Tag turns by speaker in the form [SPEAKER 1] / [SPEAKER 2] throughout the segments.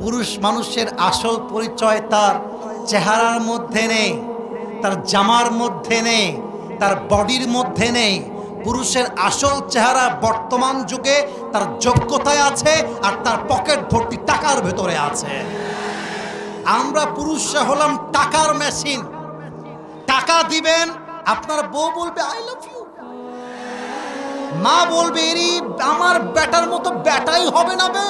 [SPEAKER 1] পুরুষ মানুষের আসল পরিচয় তার চেহারার মধ্যে নেই, তার জামার মধ্যে নেই, তার বডির মধ্যে নেই। পুরুষের আসল চেহারা বর্তমান যুগে তার যোগ্যতায় আছে আর তার পকেট ভর্তি টাকার ভেতরে আছে। আমরা পুরুষরা হলাম টাকার মেশিন। টাকা দিবেন, আপনার বউ বলবে আই লাভ ইউ, মা বলবে এরি আমার বেটার মতো বেটাই হবে না বে।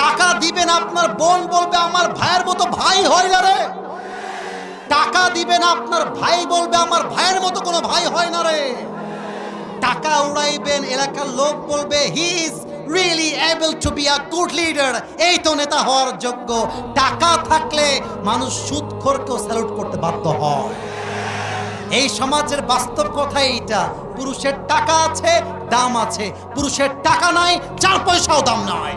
[SPEAKER 1] টাকা দিবেন, আপনার বোন বলবে আমার ভাইয়ের মতো ভাই হয় না রে। টাকা দিবেন, আপনার ভাই বলবে আমার ভাইয়ের মতো কোনো ভাই হয় না রে। টাকা উড়াইবেন, এলাকার লোক বলবে he is really able to be a good leader, এই তো নেতা হওয়ার যোগ্য। টাকা থাকলে মানুষ সুদখোরকেও স্যালুট করতে বাধ্য হয়। এই সমাজের বাস্তব কথা এইটা। পুরুষের টাকা আছে, দাম আছে, পুরুষের টাকা নাই, 4 পয়সাও দাম নাই।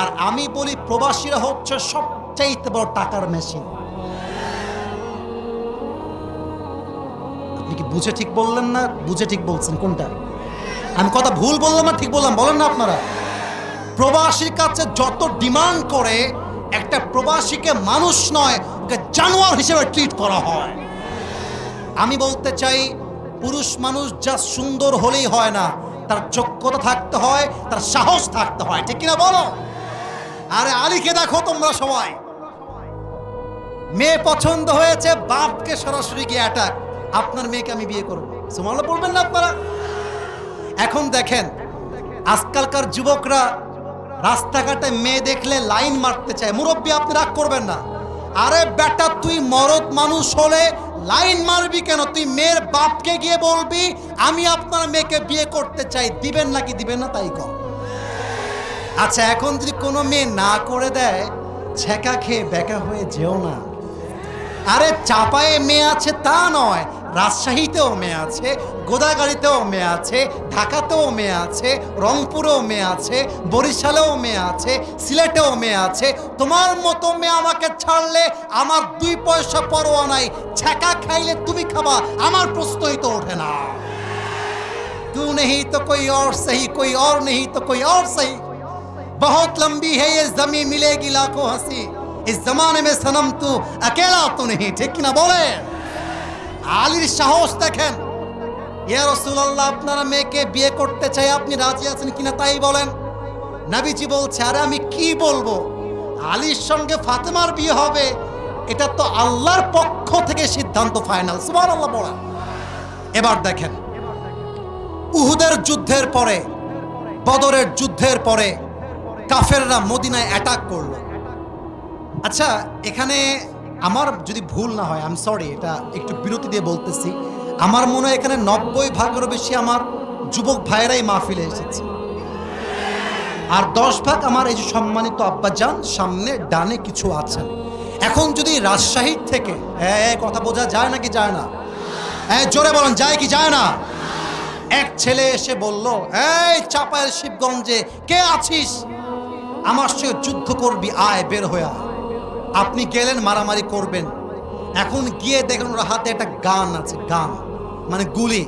[SPEAKER 1] আর আমি বলি প্রবাসীরা হচ্ছে সবচাইতে বড় টাকার মেশিন। আপনি কি বুঝে ঠিক বললেন না বুঝে ঠিক বলছেন? কোনটা আমি কথা ভুল বললাম না ঠিক বললাম? বলেন না আপনারা। প্রবাসীর কাছে যত ডিমান্ড করে, একটা প্রবাসীকে মানুষ নয়, ওকে জানোয়ার হিসেবে ট্রিট করা হয়। আমি বলতে চাই পুরুষ মানুষ যা সুন্দর হলেই হয় না, তার যোগ্যতা থাকতে হয়, তার সাহস থাকতে হয়, ঠিক কিনা বলো? আরে আলীকে দেখো তোমরা সবাই, মেয়ে পছন্দ হয়েছে, বাপকে সরাসরি গিয়ে অ্যাটাক, আপনার মেয়েকে আমি বিয়ে করবো। সুবহানাল্লাহ বলবেন না আপনারা? এখন দেখেন আজকালকার যুবকরা রাস্তাঘাটে মেয়ে দেখলে লাইন মারতে চায়। মুরব্বী আপনি রাগ করবেন না। আরে বেটা তুই মরদ মানুষ হলে লাইন মারবি কেন? তুই মেয়ের বাপকে গিয়ে বলবি আমি আপনার মেয়েকে বিয়ে করতে চাই, দিবেন নাকি দিবেন না তাই কর। আচ্ছা এখন যদি কোনো মেয়ে না করে দেয়, ছেঁকা খেয়ে বেকা হয়ে যেও না। আরে চাপায়ে মেয়ে আছে তা নয়, রাজশাহীতেও মেয়ে আছে, গোদাগাড়িতেও মেয়ে আছে, ঢাকাতেও মেয়ে আছে, রংপুরেও মেয়ে আছে, বরিশালেও মেয়ে আছে, সিলেটেও মেয়ে আছে। তোমার মতো মেয়ে আমাকে ছাড়লে আমার 2 পয়সা পরোয়া নাই। ছ্যাঁকা খাইলে তুমি খাবা, আমার প্রশ্নই তো ওঠে না। तू नहीं तो कोई और सही, कोई और नहीं तो कोई और सही, बहुत लंबी है ये जमीन, मिलेगी लाखों हंसी, इस जमाने में सनम तू अकेला तो नहीं, ठीक ना बोले? আলীর সাহস দেখেন। ইয়া রাসূলুল্লাহ আপনারা মেয়েকে বিয়ে করতে চাই, আপনি রাজি আছেন কিনা তাই বলেন। নবীজি বলছে আরে আমি কি বলবো, আলীর সঙ্গে ফাতেমার বিয়ে হবে, এটা তো আল্লাহর পক্ষ থেকে সিদ্ধান্ত ফাইনাল। সুবহানাল্লাহ বলেন। এবার দেখেন উহুদের যুদ্ধের পরে, বদরের যুদ্ধের পরে কাফেররা মদিনায় অ্যাটাক করলো। আচ্ছা এখানে আমার যদি ভুল না হয়, আই এম সরি, এটা একটু বিরতি দিয়ে বলতেছি, আমার মনে হয় এখানে 90 ভাগেরও বেশি আমার যুবক ভাইয়েরাই মাহফিলে এসেছে, আর 10 ভাগ আমার এই যে সম্মানিত আব্বাজান সামনে ডানে কিছু আছেন। এখন যদি রাজশাহী থেকে কথা বোঝা যায় নাকি যায় না? জোরে বলেন যায় কি যায় না? এক ছেলে এসে বলল এই চাপায়ের শিবগঞ্জে কে আছিস, আমার সঙ্গে যুদ্ধ করবি, আয় বের হয়ে আয়। আপনি গেলেন মারামারি করবেন। এখন গিয়ে দেখেন ওর হাতে একটা গান আছে, গান মানে গুলি।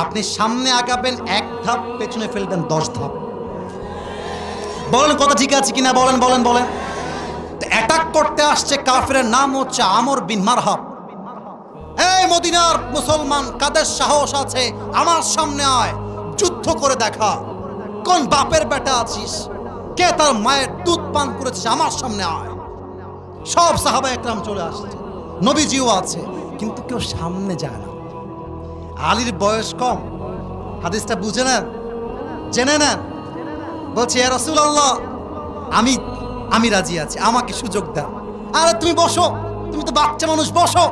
[SPEAKER 1] আপনি সামনে আগাবেন 1 ধাপ, পেছনে ফেলবেন 10 ধাপ। বলেন কথা ঠিক আছে কিনা? বলেন বলেন বলেন। অ্যাটাক করতে আসছে কাফেরের নাম হচ্ছে আমর বিন মারহাব। এই মদিনার মুসলমান কাদের সাহস আছে, আমার সামনে আয়, যুদ্ধ করে দেখা। কোন বাপের বেটা আছিস, কে তার মায়ের দুধ পান করেছিস, আমার সামনে আয়। সব সাহাবা একরাম চলে আসছে, নবীজিও আছে, কিন্তু কেউ সামনে যায় না। আলীর বয়স কম, হাদিসটা বুঝে নেন, জেনে নেন। বলছে ইয়া রাসূলুল্লাহ আমি রাজি আছি, আমাকে সুযোগ দাও। আরে তুমি বসো, তুমি তো বাচ্চা মানুষ, বসো।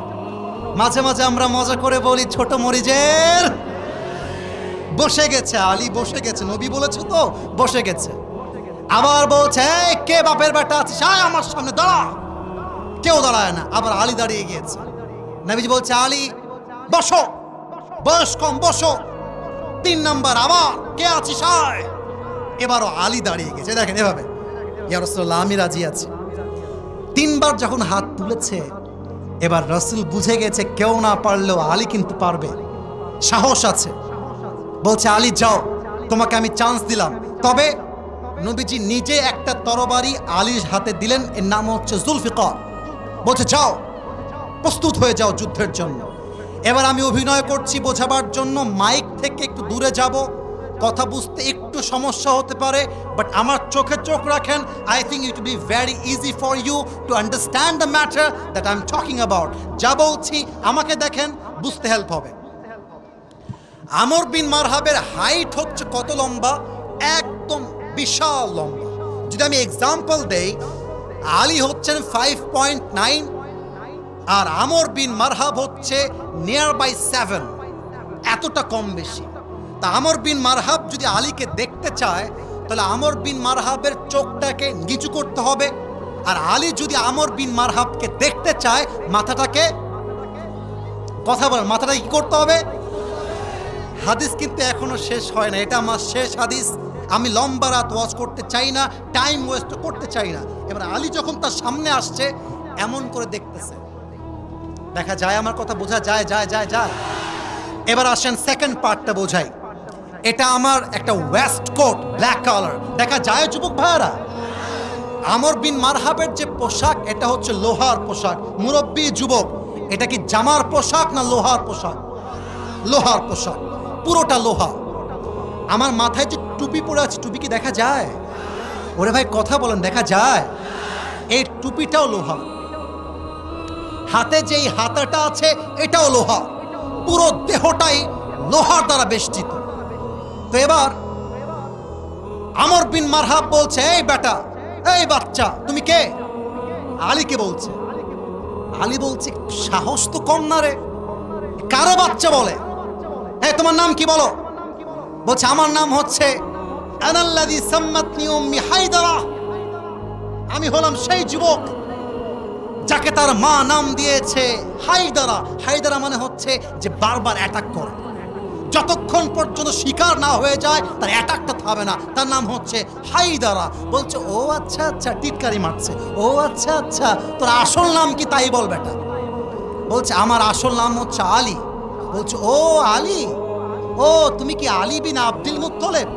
[SPEAKER 1] মাঝে মাঝে আমরা মজা করে বলি ছোট মরিজের বসে গেছে, আলী বসে গেছে, নবী বলেছে তো বসে গেছে। আবার বলছে কে বাপের বেটা আছিস, আয় আমার সামনে দাঁড়া। কেউ দাঁড়ায় না, আবার আলী দাঁড়িয়ে গিয়েছে। নবীজি বলছে আলী বসো, বয়স কম বসো। 3 নাম্বার আবার কে আছিস আয়। এবারও আলী দাঁড়িয়ে গেছে, দেখেন এভাবে, ইয়া রাসূলুল্লাহ আমি রাজি আছি। 3 বার যখন হাত তুলেছে, এবার রাসূল বুঝে গেছে কেউ না পারলেও আলী কিন্তু পারবে, সাহস আছে। বলছে আলী যাও, তোমাকে আমি চান্স দিলাম, তবে নবীজি নিজে একটা তরবারি আলীর হাতে দিলেন, এর নাম হচ্ছে জুলফিকার। বলছে যাও, প্রস্তুত হয়ে যাও যুদ্ধের জন্য। এবার আমি অভিনয় করছি বোঝাবার জন্য, মাইক থেকে একটু দূরে যাব, কথা বুঝতে একটু সমস্যা হতে পারে, বাট আমার চোখে চোখ রাখেন। I think it will be very easy for you to understand the matter that I am talking about. যা বলছি আমাকে দেখেন, বুঝতে হেল্প হবে। আমর বিন মারহাবের হাইট হচ্ছে কত লম্বা? একদম বিশাল লম্বা। যদি আমি এক্সাম্পল দেই, আলী হচ্ছেন 5.9 আর আমর বিন মারহাব হচ্ছে নিয়ার বাই 7, এতটা কম বেশি। তা আমর বিন মারহাব যদি আলীকে দেখতে চায়, তাহলে আমর বিন মারহাবের চোখটাকে নিচু করতে হবে, আর আলী যদি আমর বিন মারহাবকে দেখতে চায়, মাথাটাকে, কথা বলেন, মাথাটাকে কি করতে হবে? হাদিস কিন্তু এখনো শেষ হয় না, এটা আমার শেষ হাদিস। আমি লম্বা রাত ওয়াজ করতে চাই না, টাইম ওয়েস্ট করতে চাই না। এবার আলী যখন তার সামনে আসছে, এমন করে দেখতেছে, দেখা যায়, আমার কথা বোঝা যায়? যায়। এবার আসেন সেকেন্ড পার্টটা বোঝাই। এটা আমার একটা ওয়েস্ট কোট, ব্ল্যাক কালার, দেখা যায় যুবক ভাইয়ারা? আমর বিন মারহাবের যে পোশাক, এটা হচ্ছে লোহার পোশাক। মুরব্বী যুবক, এটা কি জামার পোশাক না লোহার পোশাক? লোহার পোশাক, পুরোটা লোহা। আমার মাথায় যে টুপি পরে আছে, টুপি কি দেখা যায়? ওরে ভাই কথা বলেন, দেখা যায়? এই টুপিটাও লোহা। হাতে যেই হাতাটা আছে, এটাও লোহা। পুরো দেহটাই লোহার দ্বারা বেষ্টিত। তো এবার আমর বিন মারহাব বলছে, এই বেটা, এই বাচ্চা, তুমি কে? আলীকে বলছে। আলী বলছে, সাহস তো কম না রে, কারো বাচ্চা বলে? হ্যাঁ, তোমার নাম কি বলো? বলছে, আমার নাম হচ্ছে আনাল্লাযী সাম্মাতনি উম্মি হায়দারা। আমি হলাম সেই যুবক যাকে তার মা নাম দিয়েছে হায়দারা। হায়দারা মানে হচ্ছে যে বারবার অ্যাটাক করে, যতক্ষণ পর্যন্ত শিকার না হয়ে যায় তার অ্যাটাকটা থামবে না, তার নাম হচ্ছে হায়দারা। বলছে, ও আচ্ছা আচ্ছা, টিটকারি মারছে। ও আচ্ছা আচ্ছা, তোর আসল নাম কি তাই বল বেটা। বলছে, আমার আসল নাম হচ্ছে আলী। বলছে, ও আলী, ও তুমি কি আলী বিন আব্দুল মুত্তালিব?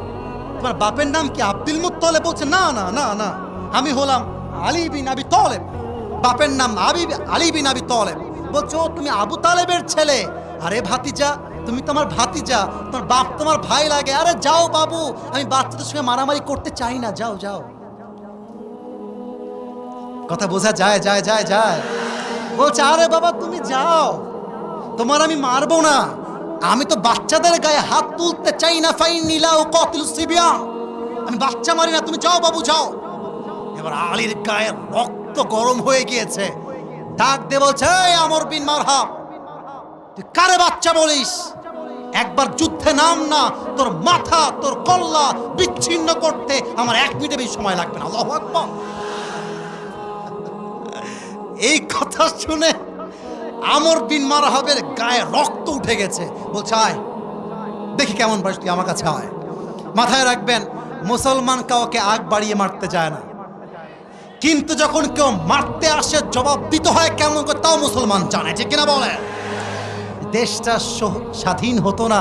[SPEAKER 1] তোমার বাপের নাম কি আব্দুল মুত্তালিব? বলছে, না না না না, আমি হলাম আলী বিন আবি তালেব, বাপের নাম আলী বিন আবি তালেব। বলছে, ও তুমি আবু তালেবের ছেলে? আরে ভাতিজা, তুমি তো আমার ভাতিজা, তোমার বাপ তোমার ভাই লাগে। আরে যাও বাবু, আমি বাচ্চাদের সঙ্গে মারামারি করতে চাই না, যাও যাও। কথা বোঝা যায়? যায়। বলছে, আরে বাবা তুমি যাও, তোমার আমি মারবো না, আমি তো বাচ্চাদের গায়ে হাত তুলতে চাই না। ফাইন্নী লা উকাতিলু সিবিয়ান, আমি বাচ্চা মারি না, তুমি যাও বাবু যাও। এবার আলীর গায়ে রক্ত গরম হয়ে গিয়েছে, ডাক দিয়ে বলছে, এই আমর বিন মারহাব, তুই কারে বাচ্চা বলিস? একবার যুদ্ধে নাম না, তোর মাথা, তোর কল্লা বিচ্ছিন্ন করতে আমার 1 মিনিটের বেশি সময় লাগবে না। আল্লাহু আকবার। এই কথা শুনে আমর বিন মারহাবের গায়ে রক্ত উঠে গেছে। বলছে, আয় দেখি কেমন পারিস তুই, আমার কাছে আয়। মাথায় রাখবেন, মুসলমান কাউকে আগ বাড়িয়ে মারতে চায় না, কিন্তু যখন কেউ মারতে আসে জবাব দিতে হয় কেমন করে, তাও মুসলমান জানে, ঠিক কিনা বলে? দেশটা স্বাধীন হতো না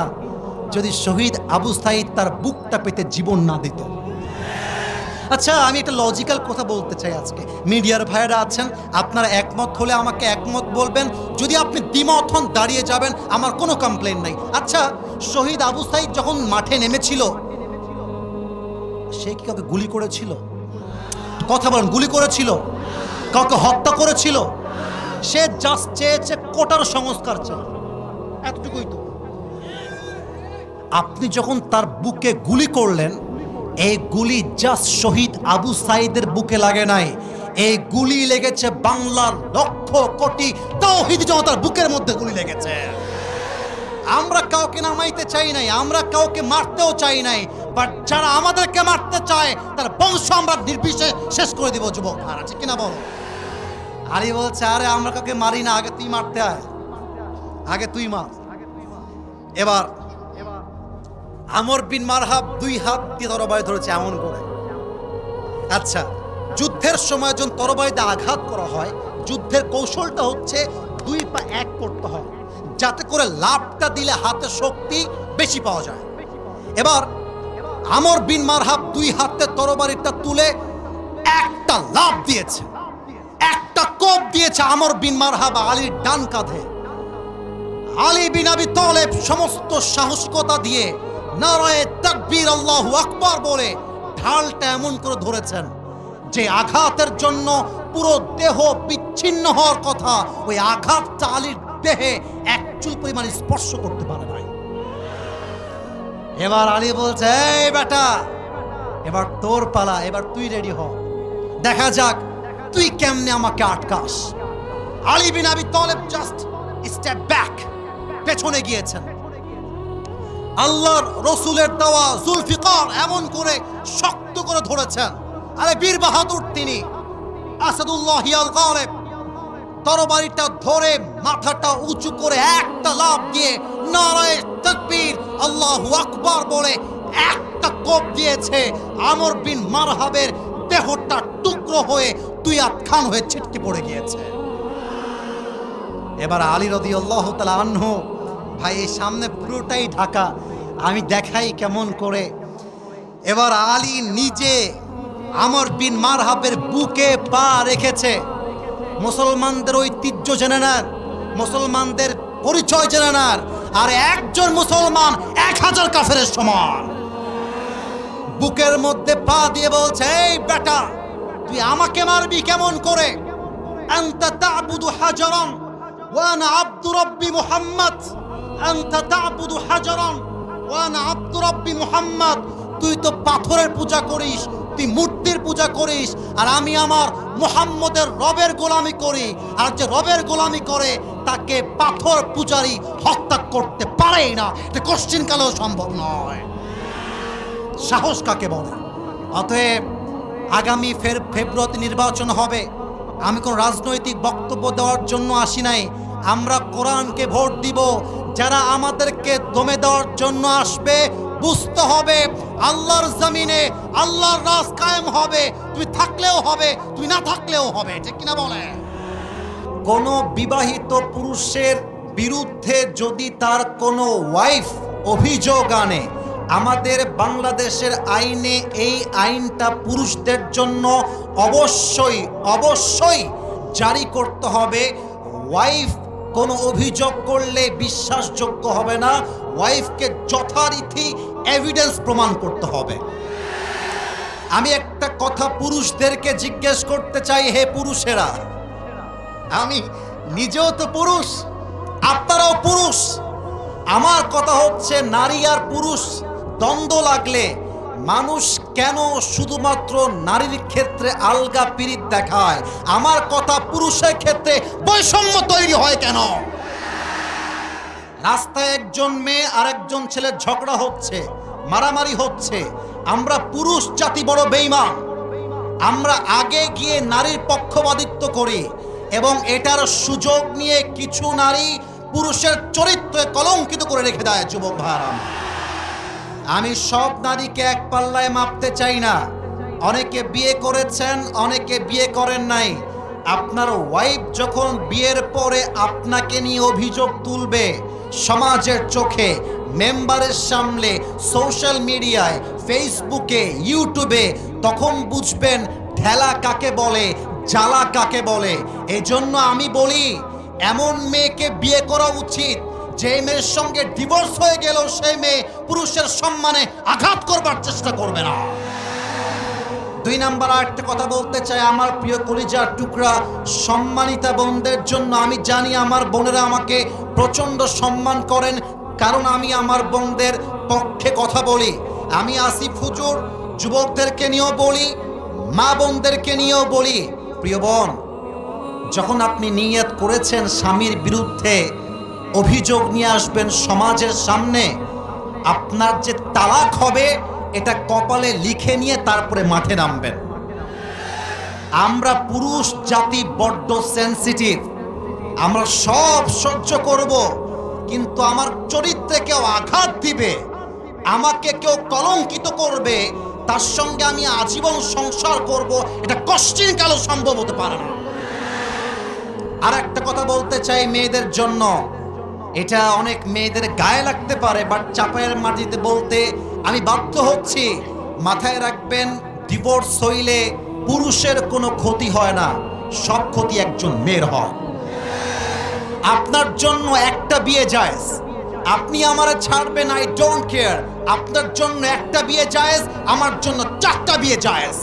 [SPEAKER 1] যদি শহীদ আবু সাঈদ তার বুকটা পেতে জীবন না দিত। আচ্ছা, আমি একটা লজিক্যাল কথা বলতে চাই আজকে। মিডিয়ার ভাইয়েরা আছেন, আপনারা একমত হলে আমাকে একমত বলবেন, যদি আপনি দ্বিমত হন দাঁড়িয়ে যাবেন, আমার কোনো কমপ্লেন নাই। আচ্ছা, শহীদ আবু সাঈদ যখন মাঠে নেমেছিল, সে কি কাউকে গুলি করেছিল? কথা বলেন, গুলি করেছিল? কাউকে হত্যা করেছিল? সে জাস্ট চেয়েছে কোটার সংস্কার চায়, এতটুকুই তো। আপনি যখন তার বুকে গুলি করলেন, এই গুলি জাস্ট শহীদ আবু সাঈদের বুকে লাগে নাই, এই গুলি লেগেছে বাংলার লক্ষ কোটি তাওহীদি জনতার বুকের মধ্যে গুলি লেগেছে। আমরা কাউকে নামাইতে চাই নাই, আমরা কাউকে মারতেও চাই নাই, বাট যারা আমাদেরকে মারতে চায় তার বংশ আমরা নির্বিশেষে শেষ করে দিব। যুবক আর আছে কিনা বলো? আলী বলছে, আরে আমরা কাউকে মারি না, আগে তুই মারতে আয়, আগে তুই মার। এবার আমর বিন মারহাব 2 হাত দিয়ে তরবারি ধরেছে এমন করে। আচ্ছা, যুদ্ধের সময় যখন তরবারিতে আঘাত করা হয়, যুদ্ধের কৌশলটা হচ্ছে 2 পা এক করতে হয়, যাতে করে লাফটা দিলে হাতে শক্তি বেশি পাওয়া যায়। এবার আমর বিন মারহাব দুই হাতে তরবারিটা তুলে একটা লাফ দিয়েছে, একটা কোপ দিয়েছে আমর বিন মারহাব আলীর ডান কাঁধে। আলী বিন আবি তালেব সমস্ত সাহসিকতা দিয়ে নারায়ে তাকবীর আল্লাহু আকবার বলে ঢালটা এমন করে ধরেছেন যে আঘাতের জন্য পুরো দেহ বিচ্ছিন্ন হওয়ার কথা, ওই আঘাতটা আলীর দেহে এক চুল পরিমাণ স্পর্শ করতে পারে নাই। এবার আলী বলছে, এই বেটা, এবার তোর পালা, এবার তুই রেডি হ, দেখা যাক তুই কেমনে আমাকে আটকাস। আলী বিন আবি তালেব জাস্ট স্টেপ ব্যাক, পেছনে গিয়েছেন। আল্লাহর রসুলের দেওয়া জুলফিকার এমন করে শক্ত করে ধরেছেন। আরে বীর বাহাদুর তিনি আসাদুল্লাহ আল গালিব তরবারিটা ধরে মাথাটা উঁচু করে একটা লাফ দিয়ে নারায়ে তাকবীর আল্লাহু আকবার বলে একটা কোপ দিয়েছে। আমর বিন মারহাবের দেহটা টুকরো হয়ে দুই আটখান হয়ে ছিটকে পড়ে গিয়েছে। এবার আলী রাদিয়াল্লাহু তাআলা আনহু, ভাই এই সামনে পুরোটাই ঢাকা, আমি দেখাই কেমন করে। এবার আলী নিজে আমর বিন মারহাবের বুকে পা রেখেছে। মুসলমানদের ঐতিহ্য জেনে নেন, মুসলমানদের পরিচয় জেনে নেন। আর একজন মুসলমান 1000 কাফেরের সমান। বুকের মধ্যে পা দিয়ে বলছে, এই বেটা, তুই আমাকে মারবি কেমন করে? আনতা তা'বুদু হাজারান ওয়া আনা আব্দু রাব্বি মুহাম্মদ, আনতা তা'বুদু হাজারান ওয়া আনা আব্দু রাব্বি মুহাম্মদ। তুই তো পাথরের পূজা করিস, তুই মূর্তির পূজা করিস, আর আমি আমার মুহাম্মদের রবের গোলামি করি। আর যে রবের গোলামি করে তাকে পাথর পূজারী হত্যা করতে পারেই না, এটা কোশ্চিন কালেও সম্ভব নয়। সাহস কাকে বলে? অতএব আগামী ফেব্রুয়ারিতে নির্বাচন হবে। আমি কোন রাজনৈতিক বক্তব্য দেওয়ার জন্য আসি নাই। আমরা কোরআনকে ভোট দিব। যারা আমাদেরকে দমে দেওয়ার জন্য আসবে, বুঝতে হবে আল্লাহর জমিনে আল্লাহর রাজ কায়েম হবে। তুমি থাকলেও হবে, তুমি না থাকলেও হবে, ঠিক কিনা বলে? কোন বিবাহিত পুরুষের বিরুদ্ধে যদি তার কোনো ওয়াইফ অভিযোগ আনে, আমাদের বাংলাদেশের আইনে এই আইনটা পুরুষদের জন্য অবশ্যই অবশ্যই জারি করতে হবে। ওয়াইফ কোনো অভিযোগ করলে বিশ্বাসযোগ্য হবে না, ওয়াইফকে যথারীতি এভিডেন্স প্রমাণ করতে হবে। আমি একটা কথা পুরুষদেরকে জিজ্ঞেস করতে চাই, হে পুরুষেরা, আমি নিজেও তো পুরুষ, আপনারাও পুরুষ। আমার কথা হচ্ছে, নারী আর পুরুষ দ্বন্দ্ব লাগলে মানুষ কেন শুধুমাত্র নারীর ক্ষেত্রে আলগা পিরিত দেখায়? আমার কথা, পুরুষের ক্ষেত্রে বৈষম্য তৈরি হয় কেন? রাস্তায় একজন মেয়ে আর একজন ছেলের ঝগড়া হচ্ছে, মারামারি হচ্ছে, আমরা পুরুষ জাতি বড় বেঈমান। আমরা আগে গিয়ে নারীর পক্ষপাতিত্ব করি এবং এটার সুযোগ নিয়ে কিছু নারী পুরুষের চরিত্রে কলঙ্কিত করে রেখে দেয়। যুবক ভাইরা, আমি সব নারীকে এক পাল্লায় মাপতে চাই না। অনেকে বিয়ে করেছেন, অনেকে বিয়ে করেন নাই। আপনার ওয়াইফ যখন বিয়ের পরে আপনাকে নিয়ে অভিযোগ তুলবে সমাজের চোখে, মেম্বারের সামনে, সোশ্যাল মিডিয়ায়, ফেসবুকে, ইউটিউবে, তখন বুঝবেন ঠেলা কাকে বলে, জ্বালা কাকে বলে। এজন্য আমি বলি, এমন মেয়েকে বিয়ে করা উচিত যে মেয়ের সঙ্গে ডিভোর্স হয়ে গেল সেই মেয়ে পুরুষের সম্মানে আঘাত করবার চেষ্টা করবে না। 2 নাম্বার আরেকটা কথা বলতে চাই আমার প্রিয় কলিজার টুকরা সম্মানিতা বোনদের জন্য। আমি জানি আমার বোনেরা আমাকে প্রচণ্ড সম্মান করেন, কারণ আমি আমার বোনদের পক্ষে কথা বলি। আমি আসিফ হুজুর যুবকদেরকে নিয়েও বলি, মা বোনদেরকে নিয়েও বলি, প্রিয় বোন, যখন আপনি নিয়ত করেছেন স্বামীর বিরুদ্ধে অভিযোগ নিয়ে আসবেন সমাজের সামনে, আপনার যে তালাক হবে এটা কপালে লিখে নিয়ে তারপরে মাঠে নামবেন। আমরা পুরুষ জাতি বড্ড সেনসিটিভ, আমরা সব সহ্য করব, কিন্তু আমার চরিত্রে কেউ আঘাত দিবে, আমাকে কেউ কলঙ্কিত করবে, তার সঙ্গে আমি আজীবন সংসার করব, এটা কোশ্চিন কালেও সম্ভব হতে পারে না। আর একটা কথা বলতে চাই মেয়েদের জন্য, এটা অনেক মেয়েদের গায়ে লাগতে পারে, বাট চাপায়ের মাটিতে বলতে আমি বাধ্য হচ্ছি। মাথায় রাখবেন, ডিভোর্স হইলে পুরুষের কোনো ক্ষতি হয় না, সব ক্ষতি একজন মেয়ের হয়। আপনার জন্য একটা বিয়ে জায়েজ, আপনি আমারে ছাড়বেন, আই ডোন্ট কেয়ার। আপনার জন্য একটা বিয়ে জায়েজ, আমার জন্য 4টা বিয়ে জায়েজ।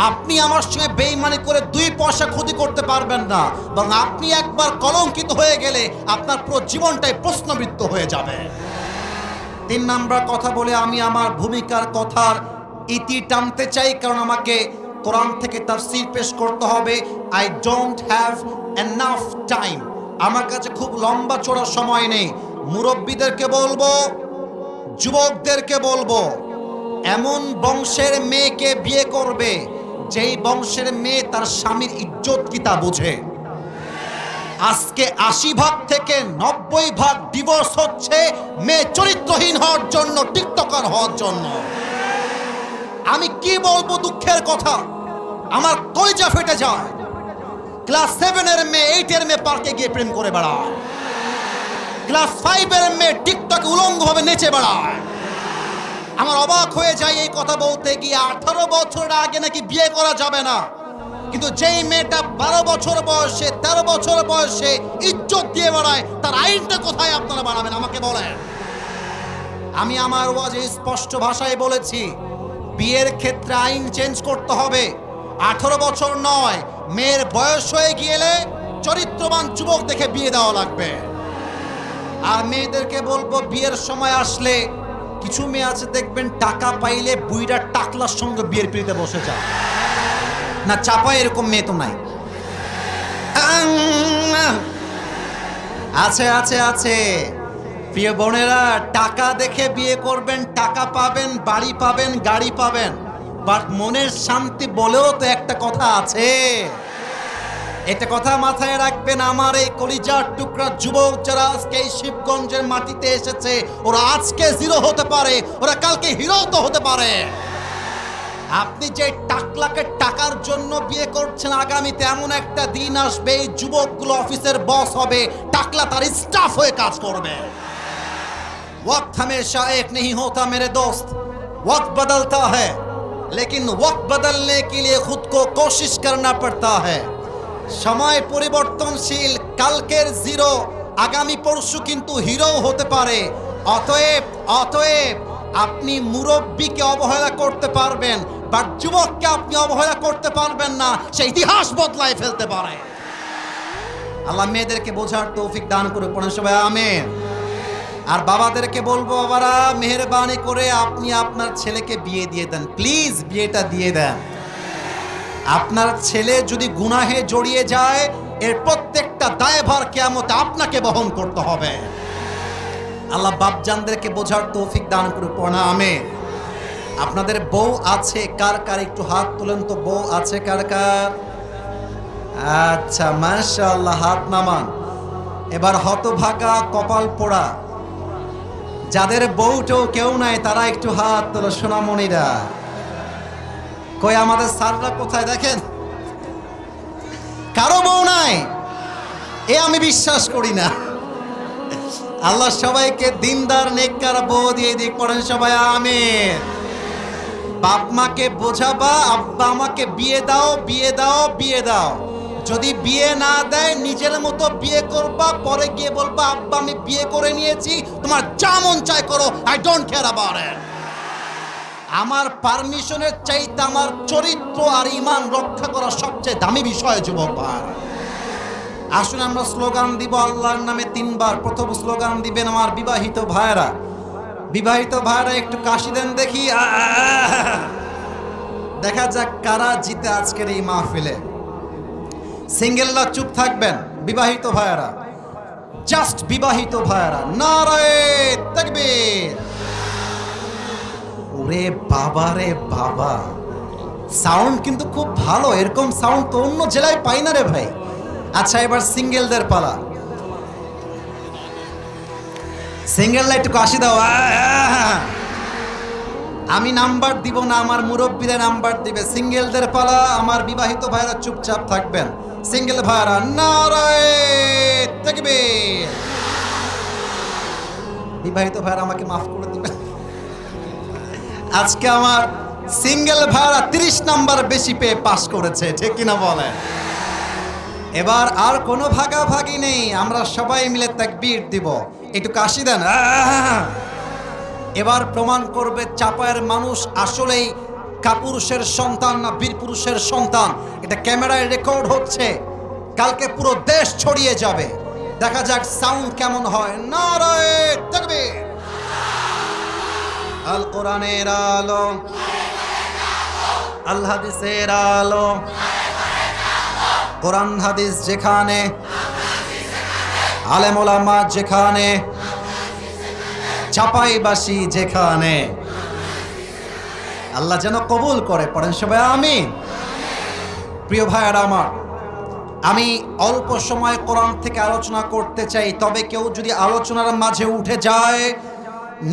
[SPEAKER 1] আপনি আমার সঙ্গে বেইমানি করে 2 পয়সা ক্ষতি করতে পারবেন না, এবং আপনি একবার কলঙ্কিত হয়ে গেলে আপনার পুরো জীবনটাই প্রশ্নবিদ্ধ হয়ে যাবে। 3 নাম্বার কথা বলে আমি আমার ভূমিকার কথার ইতি টানতে চাই, কারণ আমাকে কোরআন থেকে তাফসীর পেশ করতে হবে। I don't have enough time. আমার কাছে খুব লম্বা চড়া সময় নেই। মুরব্বীদেরকে বলবো, যুবকদেরকে বলবো, এমন বংশের মেয়েকে বিয়ে করবে যেই বংশের মেয়ে তার স্বামীর ইজ্জত কি তা বুঝে। আজকে 80% থেকে 90% ডিভোর্স হচ্ছে মেয়ে চরিত্রহীন হওয়ার জন্য, টিকটকার হওয়ার জন্য। আমি কি বলবো, দুঃখের কথা, আমার কলিজা ফেটে যায়। ক্লাস 7 এর মেয়ে 8 এর মেয়ে পার্কে গিয়ে প্রেম করে বেড়ায়, ক্লাস 5 এর মেয়ে টিকটকে উলঙ্গভাবে নেচে বেড়ায়। আমার অবাক হয়ে যায় এই কথা বলতে গিয়ে। 18 বছর আগে নাকি বিয়ে করা যাবে না, কিন্তু যেই মেয়েটা 12 বছর বয়সে, 13 বছর বয়সে ইজ্জত দিয়ে বেড়ায়, তার আইনটা কোথায় আপনারা বানাবেন আমাকে বলেন। আমি আমার ওয়াজে স্পষ্ট ভাষায় বলেছি, বিয়ের ক্ষেত্রে আইন চেঞ্জ করতে হবে। 18 বছর নয়, মেয়ের বয়স হয়ে গেলে চরিত্রবান যুবক দেখে বিয়ে দেওয়া লাগবে। আর মেয়েদেরকে বলবো, বিয়ের সময় আসলে কিছু মেয়ে আছে দেখবেন, টাকা পাইলে বুইড়ার টাকলার সঙ্গে বিয়ের পিড়িতে বসে যায় না, চাপায় এরকম মেয়ে তো নাই। আছে আছে আছে। প্রিয় বোনেরা, টাকা দেখে বিয়ে করবেন, টাকা পাবেন, বাড়ি পাবেন, গাড়ি পাবেন, বাট মনের শান্তি বলেও তো একটা কথা আছে। এটা কথা মাথায় রাখবেন। আমার এই কলিজার টুকরা যুবক যারা আজকে এই শিবগঞ্জের মাটিতে এসেছে, ওরা আজকে জিরো হতে পারে, ওরা কালকে হিরো তো হতে পারে। আপনি যে টাকলাকে টাকার জন্য বিয়ে করছেন, আগামীতে এমন একটা দিন আসবে এই যুবকগুলো অফিসের বস হবে, টাকলা তার স্টাফ হয়ে কাজ করবে। वक्त हमेशा एक नहीं होता मेरे दोस्त, वक्त बदलता है, लेकिन वक्त बदलने के लिए खुद को कोशिश करना पड़ता है। समय পরিবর্তনশীল, কালকের জিরো আগামী পরশু কিন্তু হিরো হতে পারে। অতএব অতএব আপনি মুরব্বীকে অবহেলা করতে পারবেন, বাট যুবককে আপনি অবহেলা করতে পারবেন না, সে ইতিহাস বদলায় ফেলতে পারে। আল্লাহ মেয়েদেরকে বোঝার তৌফিক দান করে পড়েন সবাই আমিন। আর বাবাদেরকে বলবো, বাবারা মেহেরবানি করে আপনি আপনার ছেলেকে বিয়ে দিয়ে দেন, প্লিজ বিয়েটা দিয়ে দেন। আপনার ছেলে যদি গুনাহে জড়িয়ে যায়, এর প্রত্যেকটা দায়ভার কিয়ামতে আপনাকে বহন করতে হবে। আল্লাহ বাপজানদেরকে বোঝার তৌফিক দান করে পড়া আমিন। আপনাদের বউ আছে কার কার, একটু হাত তুলেন তো। বউ আছে কার কার? আচ্ছা, মাশাআল্লাহ, হাত নামান। এবার হতভাগা, কপাল পোড়া যাদের বউটাও কেউ নাই, তারা একটু হাত তোলো, সোনামণিরা। কই আমাদের স্যাররা কোথায়? দেখেন, কারো বউ নাই, এ আমি বিশ্বাস করি না। আল্লাহ সবাইকে দিনদার নেককার বউ দিয়ে দিক, পড়েন সবাই আমিন। বাপ মাকে বোঝাবা, আব্বা আমাকে বিয়ে দাও, বিয়ে দাও, বিয়ে দাও। যদি বিয়ে না দেয়, নিজের মতো বিয়ে করবা, পরে গিয়ে বলবা আব্বা আমি বিয়ে করে নিয়েছি, তোমার যা মন চায় করো, I don't care about it. আমার পারমিশনের চাইতে আমার চরিত্র আর ঈমান রক্ষা করা সবচেয়ে দামি বিষয় যুবক ভাই। আসুন আমরা স্লোগান দিব আল্লাহর নামে 3 বার। প্রথম স্লোগান দিবেন আমার বিবাহিত ভাইরা। বিবাহিত ভাইরা একটু কাশি দেন দেখি, দেখা যাক কারা জিতে আজকের এই মাহফিলে। সিঙ্গেলরা চুপ থাকবেন, বিবাহিত ভাইরা, জাস্ট বিবাহিত ভাইরা, নারায়ে তাকবীর। ওরে বাবা রে বাবা, সাউন্ড কিন্তু খুব ভালো, এরকম সাউন্ড তো অন্য জেলায় পাই না রে ভাই। আচ্ছা, এবার সিঙ্গেলদের পালা। সিঙ্গেলরা একটু কাশি দাও। আমি নাম্বার দিব না, আমার মুরব্বীরা নাম্বার দিবে। সিঙ্গেলদের পালা, আমার বিবাহিত ভাইরা চুপচাপ থাকবেন। সিঙ্গেল ভাইরা নারায়ে তাকবীর। বিবাহিত ভাইরা আমাকে মাফ করে দিবেন। আজকে আমার সিঙ্গেল ভাইরা 30 নাম্বার বেশি পেয়ে পাস করেছে, ঠিক কিনা বলেন? এবার আর কোনো ভাগাভাগি নেই, আমরা সবাই মিলে তাকবীর দিব। একটু কাশি দেন। এবার প্রমাণ করবে চাপায়ের মানুষ আসলেই কাপুরুষের সন্তান না বীর পুরুষের সন্তান। এটা ক্যামেরায় রেকর্ড হচ্ছে, কালকে পুরো দেশ ছড়িয়ে যাবে। দেখা যাক সাউন্ড কেমন হয়। নারায়ে তাকবীর। আল কোরআনের আলো, আল হাদিসের আলো, কোরআন হাদিস যেখানে, আলেম ওলামা যেখানে, চাপাইবাসী যেখানে, আল্লাহ যেন কবুল করে। পড়েন সবাই আমিন। প্রিয় ভাইয়েরা আমার, আমি অল্প সময় কোরআন থেকে আলোচনা করতে চাই, তবে কেউ যদি আলোচনার মাঝে উঠে যায়